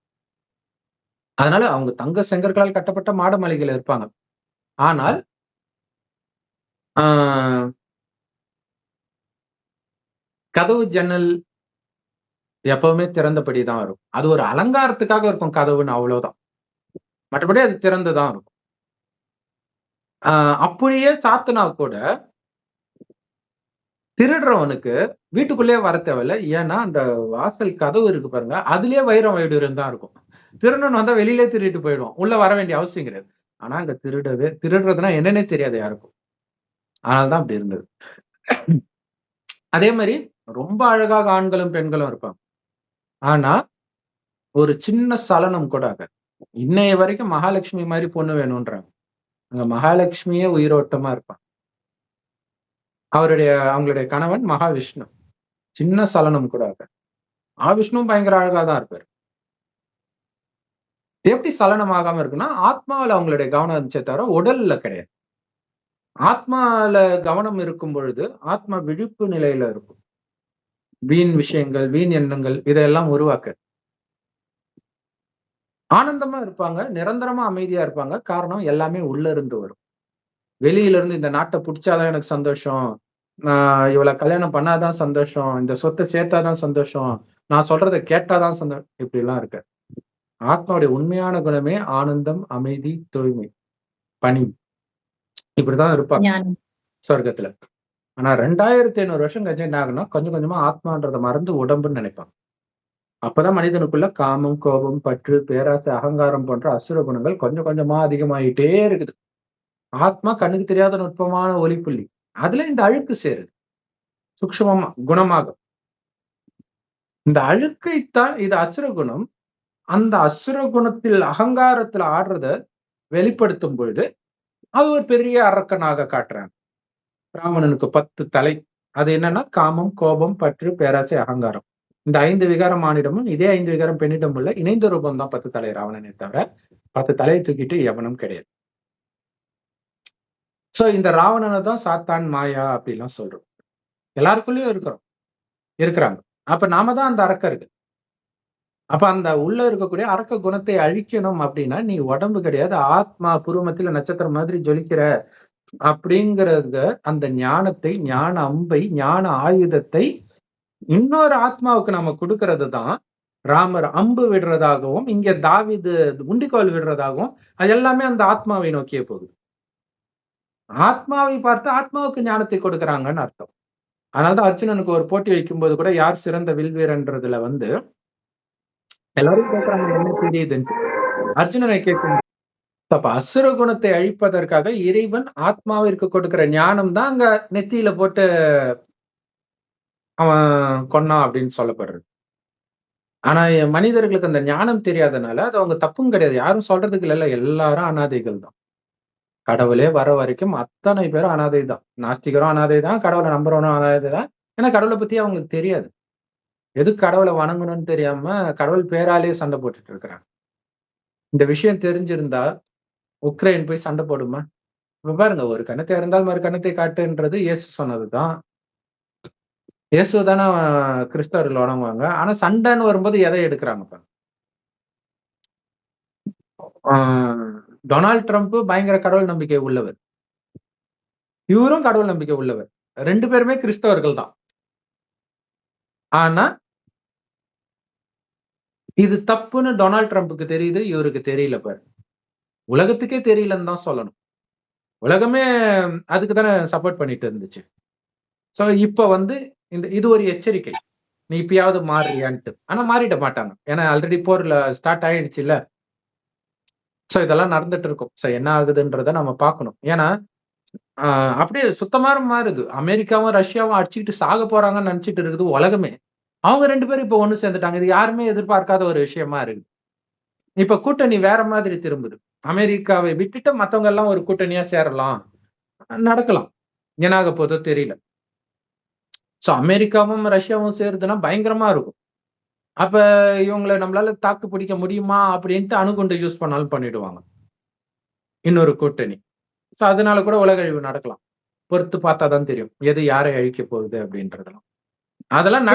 அதனால அவங்க தங்க செங்கற்களால் கட்டப்பட்ட மாட மாளிகையில இருப்பாங்க. ஆனால் கதவு ஜன்னல் எப்பவுமே திறந்தபடிதான் இருக்கும். அது ஒரு அலங்காரத்துக்காக இருக்கும் கதவுன்னு, அவ்வளவுதான். மற்றபடி அது திறந்துதான் இருக்கும். அப்படியே சாத்தினா கூட திருடுறவனுக்கு வீட்டுக்குள்ளேயே வர தேவையில்ல. ஏன்னா அந்த வாசல் கதவு இருக்கு பாருங்க, அதுலயே வைரம் வைடூரியம் தான் இருக்கும். திருடன் வந்தா வெளியிலே திருடிட்டு போயிடுவான், உள்ள வர வேண்டிய அவசியம் கிடையாது. ஆனா அங்க திருடுறதுன்னா என்னன்னே தெரியாது யாருக்கும். அதனால்தான் அப்படி இருந்தது. அதே மாதிரி ரொம்ப அழகாக ஆண்களும் பெண்களும் இருப்பாங்க. ஆனா ஒரு சின்ன சலனம் கூட ஆகாது. இன்னைய வரைக்கும் மகாலட்சுமி மாதிரி பொண்ணு வேணும்ன்றாங்க. அங்க மகாலட்சுமியே உயிரோட்டமா இருப்பான். அவங்களுடைய கணவன் மகாவிஷ்ணு. சின்ன சலனம் கூட ஆகாது. மகாவிஷ்ணுவும் பயங்கர அழகாதான் இருப்பாரு. எப்படி சலனம் ஆகாம இருக்குன்னா, ஆத்மாவில அவங்களுடைய கவனம் இருந்துச்சே தவிர உடல்ல கிடையாது. ஆத்மால கவனம் இருக்கும் பொழுது ஆத்மா விழிப்பு நிலையில இருக்கும். வீண் விஷயங்கள், வீண் எண்ணங்கள் இதையெல்லாம் உருவாக்க ஆனந்தமா இருப்பாங்க, நிரந்தரமா அமைதியா இருப்பாங்க. காரணம் எல்லாமே உள்ள இருந்து வரும். வெளியில இருந்து இந்த நாட்டை பிடிச்சாதான் எனக்கு சந்தோஷம், நான் இவளை கல்யாணம் பண்ணாதான் சந்தோஷம், இந்த சொத்தை சேர்த்தாதான் சந்தோஷம், நான் சொல்றதை கேட்டாதான் சந்தோஷம், இப்படி எல்லாம் இருக்கு. ஆத்மாவுடைய உண்மையான குணமே ஆனந்தம், அமைதி, தூய்மை, பணி. இப்படிதான் இருப்பாங்க சொர்க்கத்துல. ஆனா 2500 வருஷம் கழிச்சு என்ன ஆகுனா, கொஞ்சம் கொஞ்சமா ஆத்மான்றதை மறந்து உடம்புன்னு நினைப்பாங்க. அப்பதான் மனிதனுக்குள்ள காமம், கோபம், பற்று, பேராசை, அகங்காரம் போன்ற அசுர குணங்கள் கொஞ்சம் கொஞ்சமா அதிகமாயிட்டே இருக்குது. ஆத்மா கண்ணுக்கு தெரியாத நுட்பமான ஒளிப்புள்ளி, அதுல இந்த அழுக்கு சேருது சூக்ஷ்மமா குணமாக. இந்த அழுக்கைத்தான், இது அசுர குணம். அந்த அசுர குணத்தில் அகங்காரத்துல ஆடுறத வெளிப்படுத்தும் பொழுது அது ஒரு பெரிய அரக்கனாக காட்டுறாங்க. ராவணனுக்கு 10 தலை. அது என்னன்னா காமம், கோபம், பற்று, பேராசை, அகங்காரம். இந்த 5 விகாரம் ஆணிடமும் இதே 5 விகாரம் பெண்ணிடம் உள்ள இணைந்த ரூபம் தான் 10 தலை ராவணனை தவிர 10 தலையை தூக்கிட்டு எவனும் கிடையாது. சோ இந்த ராவணனை தான் சாத்தான், மாயா அப்படிலாம் சொல்றோம். எல்லாருக்குள்ளயும் இருக்கிறாங்க. அப்ப நாம தான் அந்த அரக்க இருக்கு. அப்ப அந்த உள்ள இருக்கக்கூடிய அரக்க குணத்தை அழிக்கணும் அப்படின்னா, நீ உடம்பு கிடையாது, ஆத்மா புருவமத்தில நட்சத்திரம் மாதிரி ஜொலிக்கிற அப்படிங்கிறத, அந்த ஞானத்தை, ஞான அம்பை, ஞான ஆயுதத்தை இன்னொரு ஆத்மாவுக்கு நம்ம கொடுக்கறது தான் ராமர் அம்பு விடுறதாகவும், இங்க தாவீது உண்டிக்கோல் விடுறதாகவும், அது எல்லாமே அந்த ஆத்மாவை நோக்கியே போகுது. ஆத்மாவை பார்த்து ஆத்மாவுக்கு ஞானத்தை கொடுக்குறாங்கன்னு அர்த்தம். அதனாலதான் அர்ஜுனனுக்கு ஒரு போட்டி வைக்கும்போது கூட யார் சிறந்த வில்வீரன்றதுல வந்து எல்லாரும் கேட்கறாங்க என்ன தெரியுதுன்னு. அர்ஜுனனை கேட்கும் அப்ப அசுர குணத்தை அழிப்பதற்காக இறைவன் ஆத்மாவிற்கு கொடுக்கிற ஞானம் தான் அங்க நெத்தியில போட்டு அவன் கொன்னான் அப்படின்னு சொல்லப்படுறது. ஆனா மனிதர்களுக்கு அந்த ஞானம் தெரியாதனால அது அவங்க தப்பும் கிடையாது. யாரும் சொல்றதுக்கு இல்ல, எல்லாரும் அனாதைகள் தான். கடவுளே வர வரைக்கும் அத்தனை பேரும் அனாதை தான். நாஸ்திகரும் அனாதை தான், கடவுளை நம்புறவனும் அனாதை தான். ஏன்னா கடவுளை பத்தி அவங்களுக்கு தெரியாது. எதுக்கு கடவுளை வணங்கணும்னு தெரியாம கடவுள் பேராலேயே சண்டை போட்டுட்டு இருக்கிறாங்க. இந்த விஷயம் தெரிஞ்சிருந்தா உக்ரைன் போய் சண்டை போடுமா? இப்ப பாருங்க, ஒரு கணத்தை இருந்தால் மறு கணத்தை காட்டுன்றது இயேசு சொன்னதுதான். இயேசு தானே கிறிஸ்தவர்கள் வணங்குவாங்க. ஆனா சண்டைன்னு வரும்போது எதை எடுக்கிறாங்க? டொனால்ட் ட்ரம்ப் பயங்கர கடவுள் நம்பிக்கை உள்ளவர், இவரும் கடவுள் நம்பிக்கை உள்ளவர். 2 பேருமே கிறிஸ்தவர்கள் தான். ஆனா இது தப்புன்னு டொனால்ட் ட்ரம்ப்புக்கு தெரியுது, இவருக்கு தெரியல. பாரு, உலகத்துக்கே தெரியலன்னு தான் சொல்லணும். உலகமே அதுக்கு தானே சப்போர்ட் பண்ணிட்டு இருந்துச்சு. சோ இப்ப இது ஒரு எச்சரிக்கை. நீ இப்பயாவது மாறியான்ட்டு. ஆனா மாறிட மாட்டாங்க. ஏன்னா ஆல்ரெடி போர்ல ஸ்டார்ட் ஆயிடுச்சு இல்ல. சோ இதெல்லாம் நடந்துட்டு இருக்கும். சோ என்ன ஆகுதுன்றத நம்ம பார்க்கணும். ஏன்னா அப்படியே சுத்தமா மாறுது. அமெரிக்காவும் ரஷ்யாவும் அடிச்சுக்கிட்டு சாக போறாங்கன்னு நினைச்சிட்டு இருக்குது உலகமே. அவங்க 2 பேரும் இப்ப ஒண்ணு சேர்ந்துட்டாங்க. இது யாருமே எதிர்பார்க்காத ஒரு விஷயமா இருக்கு. இப்ப கூட்டணி வேற மாதிரி திரும்புது. அமெரிக்காவை விட்டுட்டு மத்தவங்க எல்லாம் ஒரு கூட்டணியா சேரலாம், நடக்கலாம். என்ன ஆக போதோ தெரியல. சோ அமெரிக்காவும் ரஷ்யாவும் சேருதுன்னா பயங்கரமா இருக்கும். அப்ப இவங்களை நம்மளால தாக்கு பிடிக்க முடியுமா அப்படின்ட்டு அணுகுண்டு யூஸ் பண்ணாலும் பண்ணிடுவாங்க இன்னொரு கூட்டணி. சோ அதனால கூட உலக அழிவு நடக்கலாம். பொறுத்து பார்த்தாதான் தெரியும் எது யாரை அழிக்க போகுது அப்படின்றதெல்லாம். அதெல்லாம்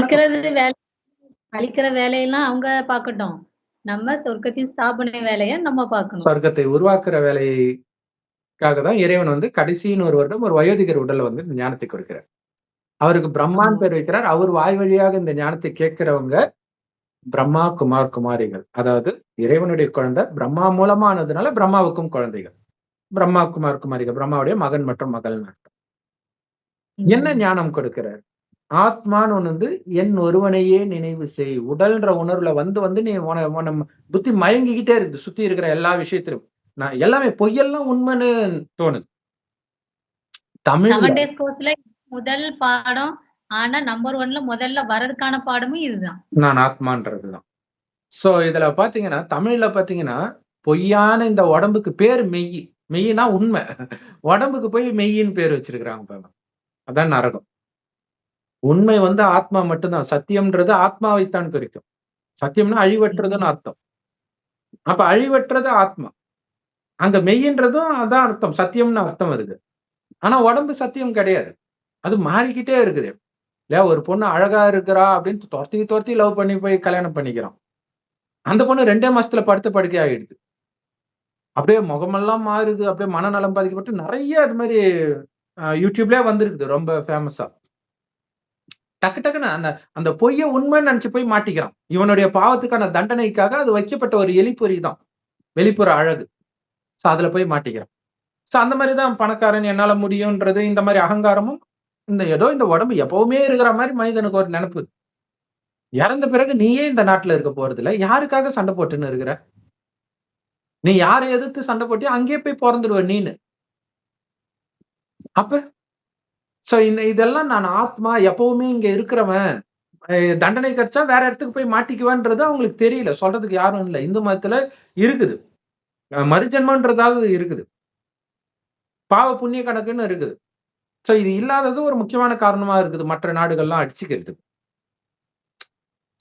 அழிக்கிற வேலையெல்லாம் அவங்க பார்க்கட்டும். நம்ம சொர்க்கத்தின் ஸ்தாபனை வேலையை நம்ம பார்க்கணும். சொர்க்கத்தை உருவாக்குற வேலைக்காக தான் இறைவன் கடைசின்னு ஒரு வருடம் ஒரு வயோதிகர் உடல்ல இந்த ஞானத்தை கொடுக்கிறார். அவருக்கு பிரம்மான்னு பேர் வைக்கிறார். அவர் வாய் வழியாக இந்த ஞானத்தை கேட்கிறவங்க பிரம்மா, குமார், குமாரிகள். அதாவது இறைவனுடைய குழந்தை பிரம்மா மூலமானதுனால பிரம்மாவுக்கும் குழந்தைகள். பிரம்மா, குமார், குமாரிகள் பிரம்மாவுடைய மகன் மற்றும் மகள். என்ன ஞானம் கொடுக்கிறார்? ஆத்மான்னு ஒண்ணு என் ஒருவனையே நினைவு செய். உடல்ன்ற உணர்வுல நீ புத்தி மயங்கிக்கிட்டே இருக்குது. சுத்தி இருக்கிற எல்லா விஷயத்திலும் நான் எல்லாமே பொய்யெல்லாம் உண்மைன்னு தோணுது. தமிழ் முதல் பாடம். ஆனா நம்பர் 1ல முதல்ல வரதுக்கான பாடமும் இதுதான். நான் ஆத்மான்றதுதான். சோ இதுல பாத்தீங்கன்னா தமிழ்ல பாத்தீங்கன்னா பொய்யான இந்த உடம்புக்கு பேர் மெய். மெய்னா உண்மை. உடம்புக்கு போய் மெய்யின்னு பேர் வச்சிருக்கிறாங்க. அதான் நரகம். உண்மை ஆத்மா மட்டும்தான். சத்தியம்ன்றது ஆத்மாவைத்தான் குறிக்கும். சத்தியம்னா அழிவற்றதுன்னு அர்த்தம். அப்ப அழிவற்றது ஆத்மா. அங்க மெய்யின்றதும் அதான் அர்த்தம். சத்தியம்னு அர்த்தம் வருது. ஆனா உடம்பு சத்தியம் கிடையாது. அது மாறிக்கிட்டே இருக்குது. இல்லையா? ஒரு பொண்ணு அழகா இருக்கிறா அப்படின்னு துரத்தி லவ் பண்ணி போய் கல்யாணம் பண்ணிக்கிறான். அந்த பொண்ணு 2 மாசத்துல படுத்த படுக்கை ஆயிடுது. அப்படியே முகமெல்லாம் மாறுது. அப்படியே மனநலம் பாதிக்கப்பட்டு நிறைய அது மாதிரி யூடியூப்லயே வந்திருக்குது ரொம்ப ஃபேமஸா. டக்கு டக்குன்னு அந்த பொய்ய உண்மைன்னு நினைச்சு போய் மாட்டிக்கிறான். இவனுடைய பாவத்துக்கான தண்டனைக்காக அது வைக்கப்பட்ட ஒரு எலிப்பொறி தான், வெளிப்புற அழகு. சோ அதுல போய் மாட்டிக்கிறான். சோ அந்த மாதிரிதான் பணக்காரன் என்னால முடியும்ன்றது. இந்த மாதிரி அகங்காரமும் ஏதோ இந்த உடம்பு எப்பவுமே இருக்கிற மாதிரி மனிதனுக்கு ஒரு நினைப்பு. இறந்த பிறகு நீயே இந்த நாட்டுல இருக்க போறது இல்ல, யாருக்காக சண்டை போட்டுன்னு இருக்கிற? நீ யாரை எதிர்த்து சண்டை போட்டியோ அங்கேயே போய் பிறந்துடுவ நீனு. அப்ப சோ இதெல்லாம் நான் ஆத்மா எப்பவுமே இங்க இருக்கிறவன், தண்டனை கிடைச்சா வேற இடத்துக்கு போய் மாட்டிக்குவான்றது அவங்களுக்கு தெரியல. சொல்றதுக்கு யாரும் இல்லை. இந்து மதத்துல இருக்குது, மறுஜென்மன்றதாவது இருக்குது, பாவ புண்ணிய கணக்குன்னு இருக்குது. சோ இது இல்லாதது ஒரு முக்கியமான காரணமா இருக்குது மற்ற நாடுகள்லாம் அடிச்சுக்கிறது.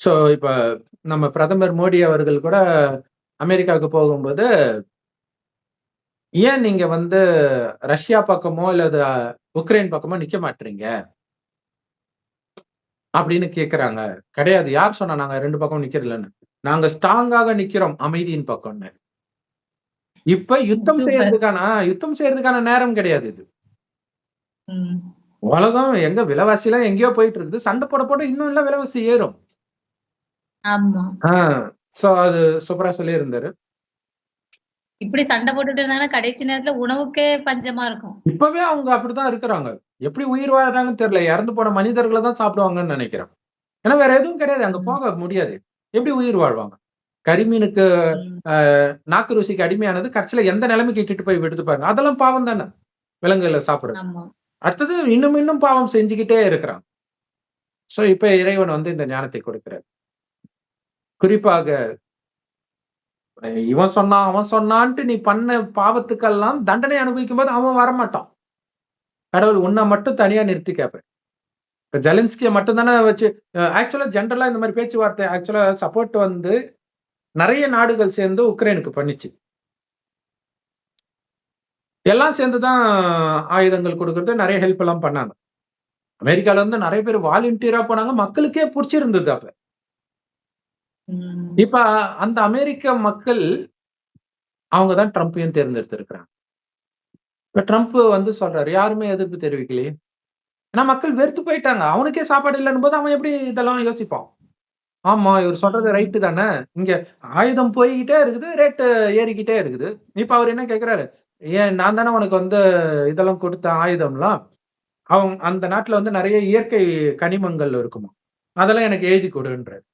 சோ இப்ப நம்ம பிரதமர் மோடி அவர்கள் கூட அமெரிக்காவுக்கு போகும்போது, ஏன் நீங்க ரஷ்யா பக்கமோ இல்ல உக்ரைன் பக்கமோ நிக்க மாட்டீங்க அப்படின்னு கேக்குறாங்க. கிடையாது, யார் சொன்னா நாங்க 2 பக்கம் நிக்கிறதில்லன்னு? நாங்க ஸ்ட்ராங்காக நிக்கிறோம் அமைதியின் பக்கம்னு. இப்ப யுத்தம் செய்யறதுக்கான நேரம் கிடையாது இது. உலகம் எங்க விலைவாசி எல்லாம் எங்கேயோ போயிட்டு இருக்குது. சண்டை போட இன்னும் இல்ல விலைவாசி ஏறும். சோ அது சூப்பரா சொல்லி இருந்தாரு. இப்படி சண்டை போட்டுட்டு இருந்தாங்கன்னா கடைசி நேரத்துல உணவுக்கே பஞ்சமா இருக்கும். இப்பவே அவங்க அப்படித்தான் இருக்கிறாங்க. எப்படி உயிர் வாழ்றாங்கன்னு தெரியல. இறந்து போன மனிதர்களை தான் சாப்பிடுவாங்கன்னு நினைக்கிறேன். ஏன்னா வேற எதுவும் கிடையாது, அங்க போக முடியாது. எப்படி உயிர் வாழ்வாங்க? கரிமீனுக்கு ம். நாக்கு ருசிக்கு அடிமையானது கடைசியில எந்த நிலைமைக்கு இட்டுட்டு போய் விடுத்து பாருங்க. அதெல்லாம் பாவம் தானே விலங்குகளை சாப்பிடுறது. ஆமா. அடுத்தது இன்னும் பாவம் செஞ்சுக்கிட்டே இருக்கிறான். சோ இப்ப இறைவன் வந்து இந்த ஞானத்தை கொடுக்கிறார். குறிப்பாக இவன் சொன்னான் அவன் சொன்னான்ட்டு நீ பண்ண பாவத்துக்கெல்லாம் தண்டனை அனுபவிக்கும் போது அவன் வரமாட்டான். கடவுள் உன்னை மட்டும் தனியா நிறுத்தி கேட்பார். இப்ப ஜெலன்ஸ்கியை மட்டும் தானே வச்சு ஆக்சுவலா ஜென்ரலா இந்த மாதிரி பேச்சுவார்த்தை ஆக்சுவலா சப்போர்ட் வந்து நிறைய நாடுகள் சேர்ந்து உக்ரைனுக்கு பண்ணிச்சு. எல்லாம் சேர்ந்துதான் ஆயுதங்கள் கொடுக்கறது, நிறைய ஹெல்ப் எல்லாம் பண்ணாங்க. அமெரிக்கால இருந்து நிறைய பேர் வாலண்டியரா போனாங்க. மக்களுக்கே பிடிச்சிருந்தது. அப்ப இப்ப அந்த அமெரிக்க மக்கள் அவங்கதான் ட்ரம்ப்பையும் தேர்ந்தெடுத்திருக்கிறாங்க. இப்ப ட்ரம்ப் வந்து சொல்றாரு, யாருமே எதிர்ப்பு தெரிவிக்கலையே. ஏன்னா மக்கள் வெறுத்து போயிட்டாங்க. அவனுக்கே சாப்பாடு இல்லைன்னு போது அவன் எப்படி இதெல்லாம் யோசிப்பான்? ஆமா, இவர் சொல்றது ரைட்டு தானே. இங்க ஆயுதம் போய்கிட்டே இருக்குது, ரேட்டு ஏறிக்கிட்டே இருக்குது. இப்ப அவர் என்ன கேக்குறாரு, ஏன் நான் தானே உனக்கு வந்து இதெல்லாம் கொடுத்த ஆயுதம்லாம். அவங்க அந்த நாட்டுல வந்து நிறைய இயற்கை கனிமங்கள் இருக்குமா, அதெல்லாம் எனக்கு எழுதி கொடுன்றாரு.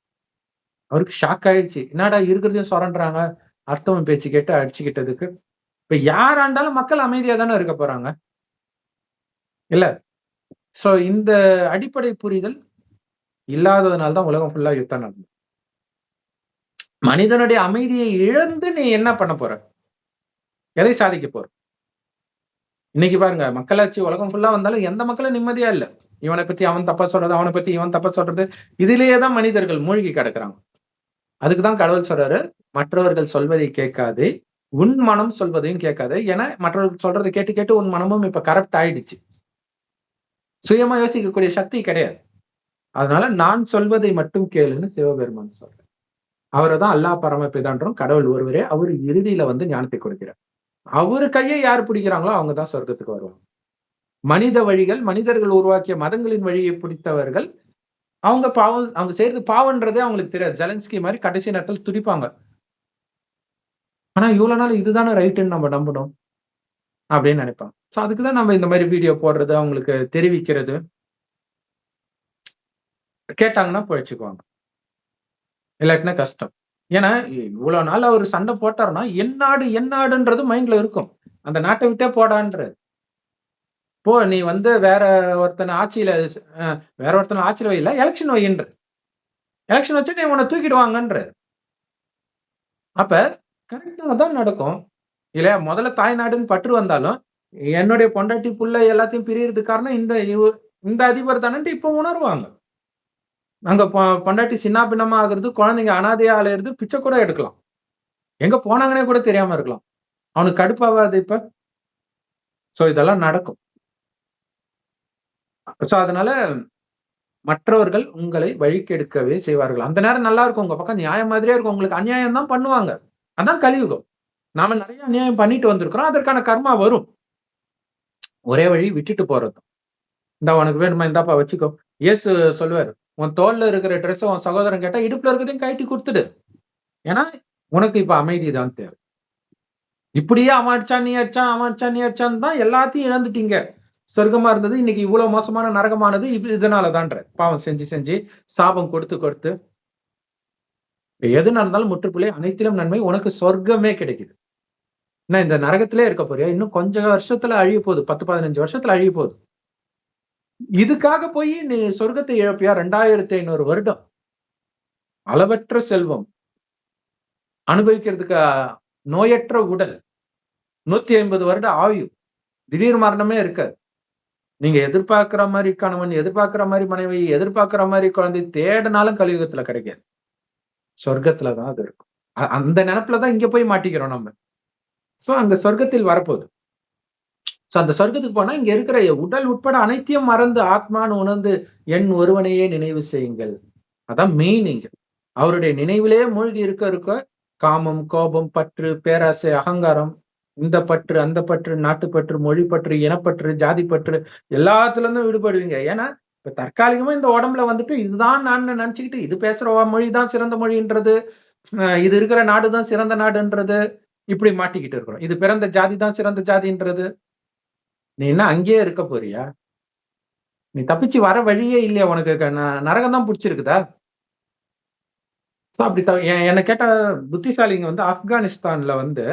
அவருக்கு ஷாக் ஆயிடுச்சு. என்னடா இருக்கிறதையும் சுரண்டுறாங்க, அர்த்தம் பேச்சு கேட்டு அடிச்சுக்கிட்டதுக்கு. இப்ப யாராண்டாலும் மக்கள் அமைதியா தானே இருக்க போறாங்க இல்ல. சோ இந்த அடிப்படை புரிதல் இல்லாததுனால்தான் உலகம் ஃபுல்லா யுத்தம் நடந்தது. மனிதனுடைய அமைதியை இழந்து நீ என்ன பண்ண போற? எதை சாதிக்க போற? இன்னைக்கு பாருங்க, மக்களாட்சி உலகம் ஃபுல்லா வந்தாலும் எந்த மக்களும் நிம்மதியா இல்ல. இவனை பத்தி அவன் தப்பா சொல்றது, அவனை பத்தி இவன் தப்பா சொல்றது, இதிலேயேதான் மனிதர்கள் மூழ்கி கிடக்குறாங்க. அதுக்குதான் கடவுள் சொல்றாரு, மற்றவர்கள் சொல்வதை கேட்காதே, உன் மனம் சொல்வதையும் கேட்காதே. ஏன்னா மற்றவர்கள் சொல்றதை கேட்டு கேட்டு உன் மனமும் இப்ப கரப்ட் ஆயிடுச்சு. சுயமா யோசிக்கக்கூடிய சக்தி கிடையாது. அதனால நான் சொல்வதை மட்டும் கேளுன்னு சிவபெருமான் சொல்றார். அவரை தான் அல்லாஹ் பரமபிதான்றோம், கடவுள் ஒருவரே. அவர் இறுதியில வந்து ஞானத்தை கொடுக்கிறார். அவரு கையை யார் பிடிக்கிறாங்களோ அவங்கதான் சொர்க்கத்துக்கு வருவாங்க. மனித வழிகள், மனிதர்கள் உருவாக்கிய மதங்களின் வழியை பிடித்தவர்கள் அவங்க பாவம், அவங்க செய்யறது பாவன்றதே அவங்களுக்கு தெரியாது. ஜெலன்ஸ்கி மாதிரி கடைசி நேரத்தில் துடிப்பாங்க. ஆனா இவ்வளவு நாள் இதுதானே ரைட்டுன்னு நம்ம நம்பணும் அப்படின்னு நினைப்பாங்க. சோ அதுக்குதான் நம்ம இந்த மாதிரி வீடியோ போடுறது, அவங்களுக்கு தெரிவிக்கிறது. கேட்டாங்கன்னா பிழைச்சுக்குவாங்க, இல்லாட்டினா கஷ்டம். ஏன்னா இவ்வளவு நாள் அவர் சண்டை போட்டாருன்னா என் நாடு என் நாடுன்றது மைண்ட்ல இருக்கும். அந்த நாட்டை விட்டே போடான்றாரு. போ, நீ வந்து வேற ஒருத்தனை ஆட்சியில வைல, எலெக்ஷன் வைன்ற. எலெக்ஷன் வச்சு நீ உன்னை தூக்கிடுவாங்கன்ற. அப்ப கரெக்டா தான் நடக்கும் இல்லையா? முதல்ல தாய்நாடுன்னு பற்று வந்தாலும் என்னுடைய பொண்டாட்டி புள்ள எல்லாத்தையும் பிரியறதுக்கு காரணம் இந்த அதிபர் தானே இப்ப உணர்வாங்க. அங்க பொண்டாட்டி சின்ன பின்னமா ஆகுறது, குழந்தைங்க அனாதையா அலையிறது, பிச்சை கூட எடுக்கலாம். எங்க போனாங்கன்னே கூட தெரியாம இருக்கலாம். அவனுக்கு கடுப்பாவாது இப்ப. சோ இதெல்லாம் நடக்கும். சோ அதனால மற்றவர்கள் உங்களை வழிக்கெடுக்கவே செய்வார்கள். அந்த நேரம் நல்லா இருக்கும், உங்க பக்கம் நியாயம் மாதிரியே இருக்கும். உங்களுக்கு அநியாயம் தான் பண்ணுவாங்க. அதான் கலியுகம். நாம நிறைய அநியாயம் பண்ணிட்டு வந்திருக்கிறோம். அதற்கான கர்மா வரும். ஒரே வழி விட்டுட்டு போறது. இந்த உனக்கு வேணுமா, இந்தாப்பா வச்சுக்கோ. இயேசு சொல்லுவாரு, உன் தோல்ல இருக்கிற ட்ரெஸ் உன் சகோதரன் கேட்டா இடுப்புல இருக்கிறதையும் கழட்டி கொடுத்துடு. ஏன்னா உனக்கு இப்ப அமைதி தான் தேவை. இப்படியே அவன் அடிச்சான் நீ அடிச்சான், அவன் அடிச்சான் நீ அடிச்சான்னு தான் எல்லாத்தையும் இழந்துட்டீங்க. சொர்க்கமா இருந்தது இன்னைக்கு இவ்வளவு மோசமான நரகமானது இதனாலதான்ற. பாவம் செஞ்சு செஞ்சு சாபம் கொடுத்து கொடுத்து எது நடந்தாலும் முற்றுப்புள்ளி அனைத்திலும் நன்மை, உனக்கு சொர்க்கமே கிடைக்குது. நான் இந்த நரகத்திலே இருக்க போறியா? இன்னும் கொஞ்சம் வருஷத்துல அழிய போகுது, 10-15 வருஷத்துல அழிய போகுது. இதுக்காக போய் நீ சொர்க்கத்தை இழப்பியா? 2500 வருடம் அளவற்ற செல்வம் அனுபவிக்கிறதுக்கு, நோயற்ற உடல், 150 வருட ஆயுள், திடீர் மரணமே இருக்காது. நீங்க எதிர்பார்க்கிற மாதிரி கணவன், எதிர்பார்க்கிற மாதிரி மனைவி, எதிர்பார்க்கிற மாதிரி குழந்தை தேடினாலும் கலியுகத்துல கிடைக்காது. சொர்க்கத்துலதான் அது இருக்கும். அந்த நினைப்புலதான் இங்க போய் மாட்டிக்கிறோம் நம்ம. சோ அங்க சொர்க்கத்தில் வரப்போகுது. சோ அந்த சொர்க்கத்துக்கு போனா இங்க இருக்கிற உடல் உட்பட அனைத்தையும் மறந்து ஆத்மான்னு உணர்ந்து என் ஒருவனையே நினைவு செய்யுங்கள். அதான் மெயின். அவருடைய நினைவிலேயே மூழ்கி இருக்க காமம், கோபம், பற்று, பேராசை, அகங்காரம், இந்த பற்று, அந்த பற்று, நாட்டுப்பற்று, மொழி பற்று, இனப்பற்று, ஜாதி பற்று, எல்லாத்துல இருந்தும் விடுபடுவீங்க. ஏன்னா இப்ப தற்காலிகமா இந்த உடம்புல வந்துட்டு இதுதான் நான் நினைச்சுக்கிட்டு, இது பேசுற மொழிதான் சிறந்த மொழின்றது, இது இருக்கிற நாடுதான் சிறந்த நாடுன்றது, இப்படி மாட்டிக்கிட்டு இருக்கிறோம். இது பிறந்த ஜாதி தான் சிறந்த ஜாதின்றது. நீ என்ன அங்கேயே இருக்க போறியா? நீ தப்பிச்சு வர வழியே இல்லையா? உனக்கு நரகம் தான் பிடிச்சிருக்குதா? ஸோ அப்படி என்னை கேட்ட புத்திசாலிங்க வந்து ஆப்கானிஸ்தான்ல வந்து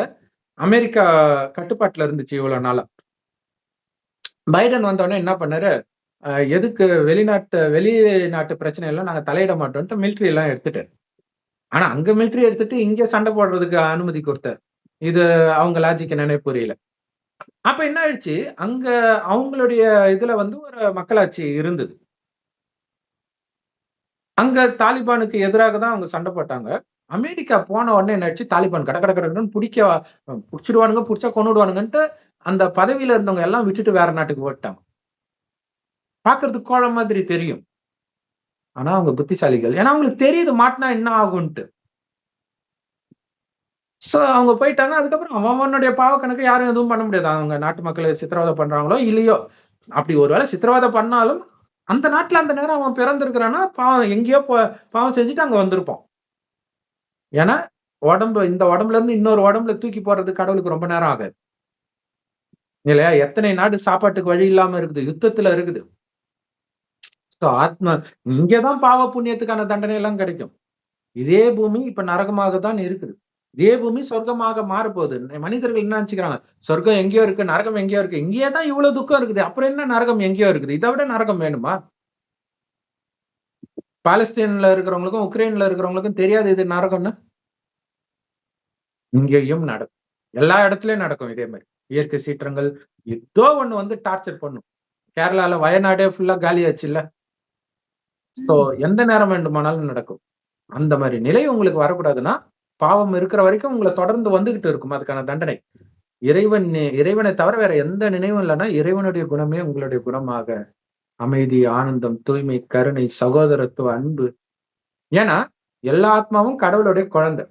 அமெரிக்கா கட்டுப்பாட்டுல இருந்துச்சு இவ்வளவு நாளா. பைடன் வந்தோடனே என்ன பண்ணாரு, எதுக்கு வெளிநாட்டு பிரச்சனை எல்லாம் நாங்க தலையிட மாட்டோம்ட்டு மிலிட்ரி எல்லாம் எடுத்துட்டாரு. ஆனா அங்க மிலிட்ரி எடுத்துட்டு இங்க சண்டை போடுறதுக்கு அனுமதி கொடுத்தாரு. இது அவங்க லாஜிக் என்னன்னே புரியல. அப்ப என்ன ஆயிடுச்சு, அங்க அவங்களுடைய இதுல வந்து ஒரு மக்களாட்சி இருந்தது. அங்க தாலிபானுக்கு எதிராக தான் அவங்க சண்டை போட்டாங்க. அமெரிக்கா போன உடனே என்ன ஆயிடுச்சு, தாலிபான் கட கட கடன்னு புடிச்சிடுவானுங்க, புடிச்சா கொன்னுடுவானுங்கன்ட்டு அந்த பதவியில இருந்தவங்க எல்லாம் விட்டுட்டு வேற நாட்டுக்கு ஓட்டாங்க. பாக்குறதுக்கு கோழ மாதிரி தெரியும். ஆனா அவங்க புத்திசாலிகள். ஏன்னா அவங்களுக்கு தெரியுது மாட்டினா என்ன ஆகும்ட்டு. சோ அவங்க போயிட்டாங்க. அதுக்கப்புறம் அவனுடைய பாவ கணக்கு யாரும் எதுவும் பண்ண முடியாது. அவங்க நாட்டு மக்களை சித்திரவதை பண்றாங்களோ இல்லையோ, அப்படி ஒருவேளை சித்திரவதை பண்ணாலும் அந்த நாட்டுல அந்த நேரம் அவன் பிறந்திருக்கிறான்னா பாவம் எங்கேயோ பாவம் செஞ்சுட்டு அங்க வந்திருப்பான். ஏன்னா இந்த உடம்புல இருந்து இன்னொரு உடம்புல தூக்கி போடுறது கடவுளுக்கு ரொம்ப நேரம் ஆகாது இல்லையா? எத்தனை நாடு சாப்பாட்டுக்கு வழி இல்லாம இருக்குது, யுத்தத்துல இருக்குது. ஆத்மா இங்கதான் பாவ புண்ணியத்துக்கான தண்டனை எல்லாம் கிடைக்கும். இதே பூமி இப்ப நரகமாக தான் இருக்குது. இதே பூமி சொர்க்கமாக மாறப்போகுது. மனிதர்கள் என்ன நினைச்சுக்கிறாங்க, சொர்க்கம் எங்கேயோ இருக்கு, நரகம் எங்கேயோ இருக்கு. இங்கேயே தான் இவ்வளவு துக்கம் இருக்குது, அப்புறம் என்ன நரகம் எங்கேயோ இருக்குது? இதை விட நரகம் வேணுமா? பாலஸ்தீன்ல இருக்கிறவங்களுக்கும் உக்ரைன்ல இருக்கிறவங்களுக்கும் தெரியாது இது நரகம்னு. இங்கேயும் நடக்கும், எல்லா இடத்துலயும் நடக்கும் இதே மாதிரி இயற்கை சீற்றங்கள். ஏதோ ஒண்ணு வந்து டார்ச்சர் பண்ணும். கேரளால வயநாடே ஃபுல்லா காலியாச்சு இல்ல. சோ எந்த நேரம் வேண்டுமானாலும் நடக்கும். அந்த மாதிரி நிலை உங்களுக்கு வரக்கூடாதுன்னா, பாவம் இருக்கிற வரைக்கும் உங்களை தொடர்ந்து வந்துகிட்டு இருக்கும் அதுக்கான தண்டனை. இறைவனை தவிர வேற எந்த நினைவும் இல்லைன்னா இறைவனுடைய குணமே உங்களுடைய குணமாக அமைதி, ஆனந்தம், தூய்மை, கருணை, சகோதரத்துவ, அன்பு. ஏன்னா எல்லா ஆத்மாவும் கடவுளுடைய குழந்தை.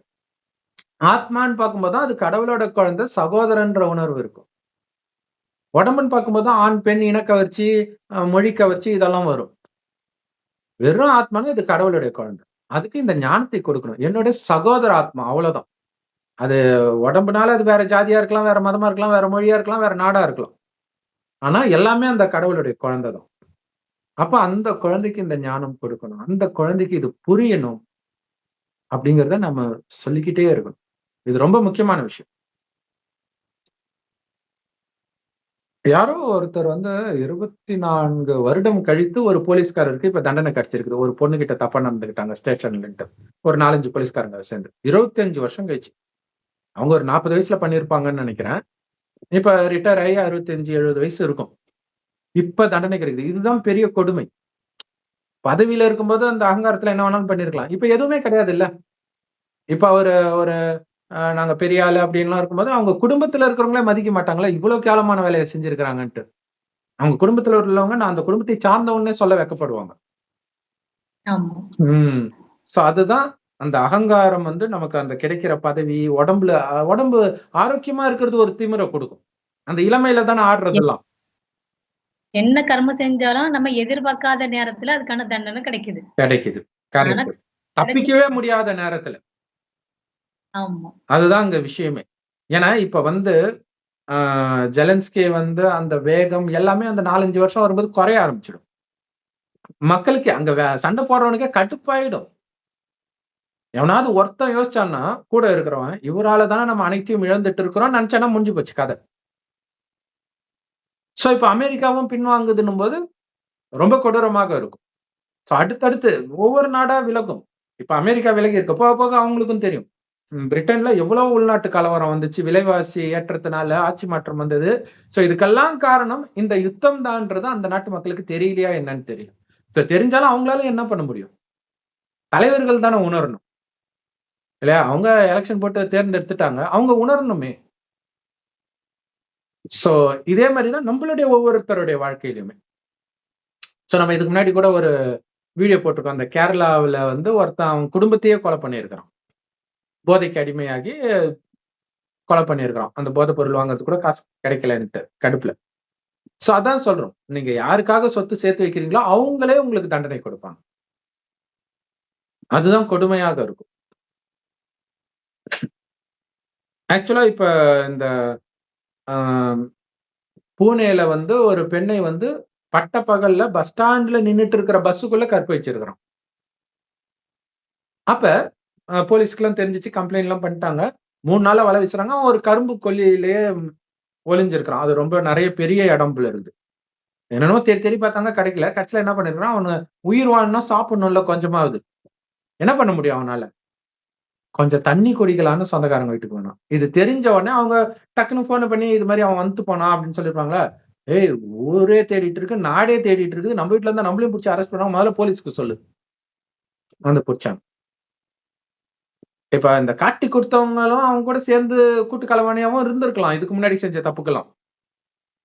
ஆத்மான்னு பார்க்கும்போது அது கடவுளோட குழந்தை, சகோதரன்ற உணர்வு இருக்கும். உடம்புன்னு பார்க்கும்போது ஆண் பெண் இனக்கவர்ச்சி, மொழி கவர்ச்சி இதெல்லாம் வரும். வெறும் ஆத்மான்னு இது கடவுளுடைய குழந்தை. அதுக்கு இந்த ஞானத்தை கொடுக்கணும். என்னுடைய சகோதர ஆத்மா, அவ்வளவுதான். அது உடம்புனால அது வேற ஜாதியா இருக்கலாம், வேற மதமா இருக்கலாம், வேற மொழியா இருக்கலாம், வேற நாடா இருக்கலாம். ஆனா எல்லாமே அந்த கடவுளுடைய குழந்தை தான். அப்ப அந்த குழந்தைக்கு இந்த ஞானம் கொடுக்கணும், அந்த குழந்தைக்கு இது புரியணும் அப்படிங்கிறத நம்ம சொல்லிக்கிட்டே இருக்கணும். இது ரொம்ப முக்கியமான விஷயம். யாரோ ஒருத்தர் வந்து 24 வருடம் கழித்து ஒரு போலீஸ்காரருக்கு இப்ப தண்டனை கிடைச்சிருக்குது. ஒரு பொண்ணு கிட்ட தப்பா நடந்துக்கிட்டாங்க ஸ்டேஷன்லன்ட்டு. ஒரு 4-5 போலீஸ்காரங்க சேர்ந்து 25 வருஷம் கழிச்சு. அவங்க ஒரு 40 வயசுல பண்ணிருப்பாங்கன்னு நினைக்கிறேன். இப்ப ரிட்டையர் ஆகி 65-70 வயசு இருக்கும். இப்ப தண்டனை கிடைக்குது. இதுதான் பெரிய கொடுமை. பதவியில இருக்கும்போது அந்த அகங்காரத்துல என்ன வேணாலும் பண்ணிருக்கலாம். இப்ப எதுவுமே கிடையாது இல்ல. இப்ப ஒரு நாங்க பெரிய ஆளு அப்படின்லாம் இருக்கும்போது அவங்க குடும்பத்துல இருக்கிறவங்களே மதிக்க மாட்டாங்களா, இவ்வளவு கேவலமான வேலையை செஞ்சிருக்கிறாங்கன்ட்டு. அவங்க குடும்பத்துல உள்ளவங்க நான் அந்த குடும்பத்தை சார்ந்தவன்னே சொல்ல வைக்கப்படுவாங்க. சோ அதுதான் அந்த அகங்காரம் வந்து நமக்கு அந்த கிடைக்கிற பதவி, உடம்பு ஆரோக்கியமா இருக்கிறது ஒரு திமிரை கொடுக்கும். அந்த இளமையில தானே ஆடுறதெல்லாம். என்ன கர்மம் செஞ்சாலும் நம்ம எதிர்பார்க்காத நேரத்துல அதுக்கான தண்டனை கிடைக்குது. தப்பிக்கவே முடியாத நேரத்துல. அதுதான் அங்க விஷயமே. ஏன்னா இப்ப வந்து ஜெலன்ஸ்கி வந்து அந்த வேகம் எல்லாமே அந்த 4-5 வருஷம் வரும்போது குறைய ஆரம்பிச்சிடும். மக்களுக்கு அங்க சண்டை போடுறவனுக்கே கட்டுப்பாயிடும். எவனாவது ஒருத்தன் யோசிச்சான்னா கூட இருக்கிறவன் இவரால தானே நம்ம அனைத்தையும் இழந்துட்டு இருக்கிறோம் நினைச்சானா முடிஞ்சு போச்சு கதை. சோ இப்ப அமெரிக்காவும் பின்வாங்குதுன்னும் போது ரொம்ப கொடூரமாக இருக்கும். சோ அடுத்தடுத்து ஒவ்வொரு நாடா விலகும். இப்ப அமெரிக்கா விலகி இருக்க போக போக அவங்களுக்கும் தெரியும். பிரிட்டன்ல எவ்வளவு உள்நாட்டு கலவரம் வந்துச்சு, விலைவாசி ஏற்றத்தினால ஆட்சி மாற்றம் வந்தது. சோ இதுக்கெல்லாம் காரணம் இந்த யுத்தம் தான்ன்றது அந்த நாட்டு மக்களுக்கு தெரியலையா என்னன்னு தெரியல. சோ தெரிஞ்சாலும் அவங்களால என்ன பண்ண முடியும்? தலைவர்கள் தானே உணரணும் இல்லையா? அவங்க எலெக்ஷன் போட்டு தேர்ந்தெடுத்துட்டாங்க, அவங்க உணரணுமே. சோ இதே மாதிரிதான் நம்மளுடைய ஒவ்வொருத்தருடைய வாழ்க்கையிலுமே. சோ நம்ம இதுக்கு முன்னாடி கூட ஒரு வீடியோ போட்டிருக்கோம். அந்த கேரளாவில வந்து ஒருத்தன் அவன் குடும்பத்தையே கொலை பண்ணியிருக்கிறான். போதைக்கு அடிமையாகி கொலை பண்ணியிருக்கிறான். அந்த போதை பொருள் வாங்குறது கூட காசு கிடைக்கலன்ட்டு கடுப்புல. சோ அதான் சொல்றோம், நீங்க யாருக்காக சொத்து சேர்த்து வைக்கிறீங்களோ அவங்களே உங்களுக்கு தண்டனை கொடுப்பாங்க. அதுதான் கொடுமையாக இருக்கும். ஆக்சுவலா இப்ப இந்த பூனேல வந்து ஒரு பெண்ணை வந்து பட்ட பகல்ல பஸ் ஸ்டாண்ட்ல நின்னுட்டு இருக்கிற பஸ்ஸுக்குள்ள கற்பழிச்சிருக்கிறான். அப்ப போலீஸ்க்குலாம் தெரிஞ்சிச்சு, கம்ப்ளைண்ட் எல்லாம் பண்ணிட்டாங்க. 3 நாளா வலை வீசுறாங்க. அவன் ஒரு கரும்பு கொல்லியிலேயே ஒளிஞ்சிருக்கிறான். அது ரொம்ப நிறைய பெரிய இடம் போல இருக்குது. என்னென்னமோ தேடி தேடி பார்த்தாங்க, கிடைக்கல. கடைசியில என்ன பண்ணிருக்கான், அவனு உயிர் வாழணும்னா சாப்பிடணும்ல கொஞ்சமாவது. என்ன பண்ண முடியும் அவனால? கொஞ்சம் தண்ணி குடிக்கலான்னு சொந்தக்காரங்க வீட்டுக்கு போனான். இது தெரிஞ்ச உடனே அவங்க டக்குன்னு ஃபோன் பண்ணி, இது மாரி அவன் வந்துட்டு போனான் அப்படின்னு சொல்லிருப்பாங்களா? ஏய், ஊரே தேடிட்டு இருக்கு, நாடே தேடிட்டு இருக்குது. நம்ம வீட்ல இருந்தா நம்மளையும் புடிச்சு அரெஸ்ட் பண்ணுவாங்க. முதல்ல போலீஸ்க்கு சொல்லு. வந்து புடிச்சாங்க. இப்ப இந்த காட்டி குடுத்தவங்களும் அவங்க கூட சேர்ந்து கூட்டு களவாணியாவும் இருந்திருக்கலாம், இதுக்கு முன்னாடி செஞ்ச தப்புக்கெல்லாம்.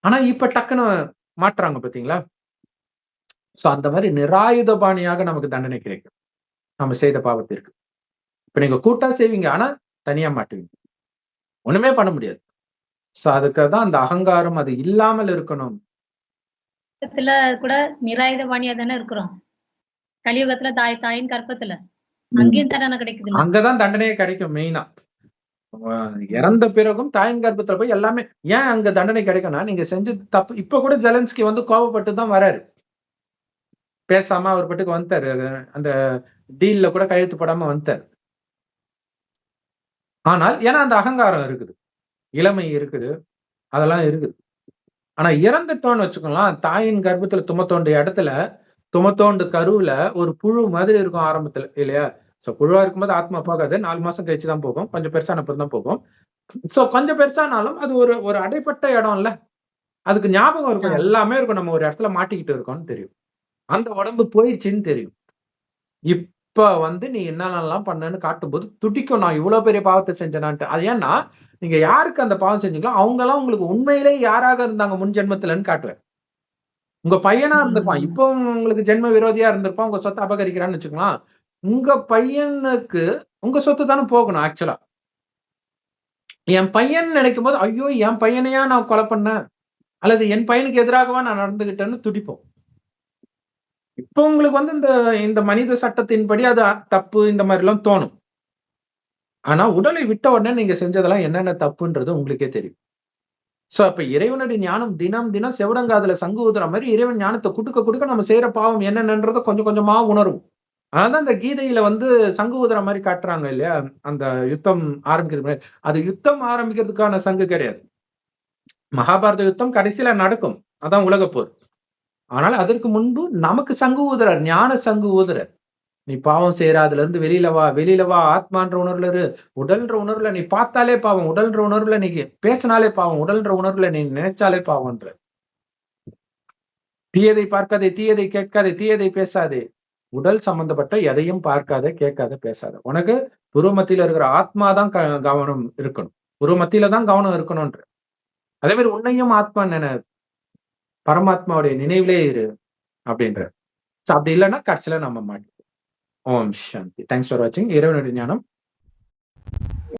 ஆனா இப்ப டக்குன்னு மாட்றாங்க பாத்தீங்களா? சோ அந்த மாதிரி நிராயுதபாணியாக நமக்கு தண்டனை கிடைக்கும், நம்ம செய்த பாவத்திற்கு. இப்ப நீங்க கூட்டா செய்வீங்க, ஆனா தனியா மாட்டுவீங்க. ஒண்ணுமே பண்ண முடியாது. சோ அதுக்காகதான் அந்த அகங்காரம் அது இல்லாமல் இருக்கணும். கூட நிராயுதபாணியா தானே இருக்கிறோம். கலியுகத்துல தாயின் கற்பத்துல அங்கேயும் தண்டனை கிடைக்குதுல்ல. அங்கதான் தண்டனையே கிடைக்கும் மெயினா. இறந்த பிறகும் தாயின் கர்ப்பத்துல போய் எல்லாமே ஏன் அங்க தண்டனை கிடைக்கும்னா, நீங்க செஞ்ச தப்பு. இப்ப கூட ஜெலன்ஸ்கி வந்து கோபப்பட்டு தான் வராரு. பேசாம அவர் பாட்டுக்கு வந்துட்டாரு. அந்த டீல்ல கூட கையெழுத்து போடாம வந்துட்டாரு. ஆனால் ஏன்னா அந்த அகங்காரம் இருக்குது, இளமை இருக்குது, அதெல்லாம் இருக்குது. ஆனா இறந்துட்டோம்னு வச்சுக்கலாம், தாயின் கர்ப்பத்துல துமத்தோண்ட இடத்துல, துமத்தோண்டு கருவுல ஒரு புழு மாதிரி இருக்கும் ஆரம்பத்துல, இல்லையா? சோ புழுவா இருக்கும்போது ஆத்மா போகாது. 4 மாசம் கழிச்சுதான் போகும். கொஞ்சம் பெருசான அப்புறம் தான் போகும். சோ கொஞ்சம் பெருசானாலும் அது ஒரு ஒரு அடைப்பட்ட இடம் இல்ல. அதுக்கு ஞாபகம் இருக்கும், எல்லாமே இருக்கும். நம்ம ஒரு இடத்துல மாட்டிக்கிட்டு இருக்கோம்னு தெரியும். அந்த உடம்பு போயிடுச்சுன்னு தெரியும். இப்ப வந்து நீ என்னென்னலாம் பண்ணன்னு காட்டும்போது துடிக்கும், நான் இவ்வளவு பெரிய பாவத்தை செஞ்சேனான்ட்டு. அது ஏன்னா, நீங்க யாருக்கு அந்த பாவம் செஞ்சீங்களோ அவங்க எல்லாம் உங்களுக்கு உண்மையிலேயே யாராக இருந்தாங்க முன் ஜென்மத்துலன்னு காட்டுவேன். உங்க பையனா இருந்திருப்பான், இப்போ உங்களுக்கு ஜென்ம விரோதியா இருந்திருப்பான், உங்க சொத்தை அபகரிக்கிறான்னு வச்சுக்கலாம். உங்க பையனுக்கு உங்க சொத்து தானே போகணும் ஆக்சுவலா. என் பையன் நினைக்கும் போது, ஐயோ என் பையனையா நான் கொலை பண்ணேன், அல்லது என் பையனுக்கு எதிராகவா நான் நடந்துகிட்டேன்னு துடிப்போம். இப்ப உங்களுக்கு வந்து இந்த இந்த மனித சட்டத்தின்படி அது தப்பு, இந்த மாதிரி எல்லாம் தோணும். ஆனா உடலை விட்ட உடனே நீங்க செஞ்சதெல்லாம் என்னென்ன தப்புன்றது உங்களுக்கே தெரியும். சோ அப்ப இறைவனுடைய ஞானம் தினம் தினம் செவடங்காதுல சங்கு ஊதுற மாதிரி இறைவன் ஞானத்தை குடுக்க குடுக்க நம்ம செய்யற பாவம் என்னென்னன்றத கொஞ்சம் கொஞ்சமா உணரும். அதனால இந்த கீதையில வந்து சங்கு ஊதுற மாதிரி காட்டுறாங்க இல்லையா? அந்த யுத்தம் ஆரம்பிக்கிறது, அது யுத்தம் ஆரம்பிக்கிறதுக்கான சங்கு கிடையாது. மகாபாரத யுத்தம் கடைசியில நடக்கும், அதான் உலக போர். ஆனால் அதற்கு முன்பு நமக்கு சங்கு ஊதுறார், ஞான சங்கு ஊதுறார். நீ பாவம் செய்யற, அதுல இருந்து வெளியில வா, வெளியில வா, ஆத்மான்ற உணர்வுல இரு. உடல்ன்ற உணர்வுல நீ பார்த்தாலே பாவம், உடல்ன்ற உணர்வுல நீ பேசினாலே பாவம், உடல்ன்ற உணர்வுல நீ நினைச்சாலே பாவம்ன்ற. தீயதை பார்க்காதே, தீயதை கேட்காதே, தீயதை பேசாதே, உடல் சம்பந்தப்பட்ட எதையும் பார்க்காத, கேட்காத, பேசாத. உனக்கு புருவ மத்தியில இருக்கிற ஆத்மாதான் கவனம் இருக்கணும், புருவ மத்தியில தான் கவனம் இருக்கணும்ன்ற. அதே மாதிரி உன்னையும் ஆத்மா நினை, பரமாத்மாவுடைய நினைவிலே இரு அப்படின்ற. அப்படி இல்லைன்னா கடைசியில நம்ம மாட்டோம். ஓம் சாந்தி. தேங்க்ஸ் ஃபார் வாட்சிங். இறைவனுடைய ஞானம்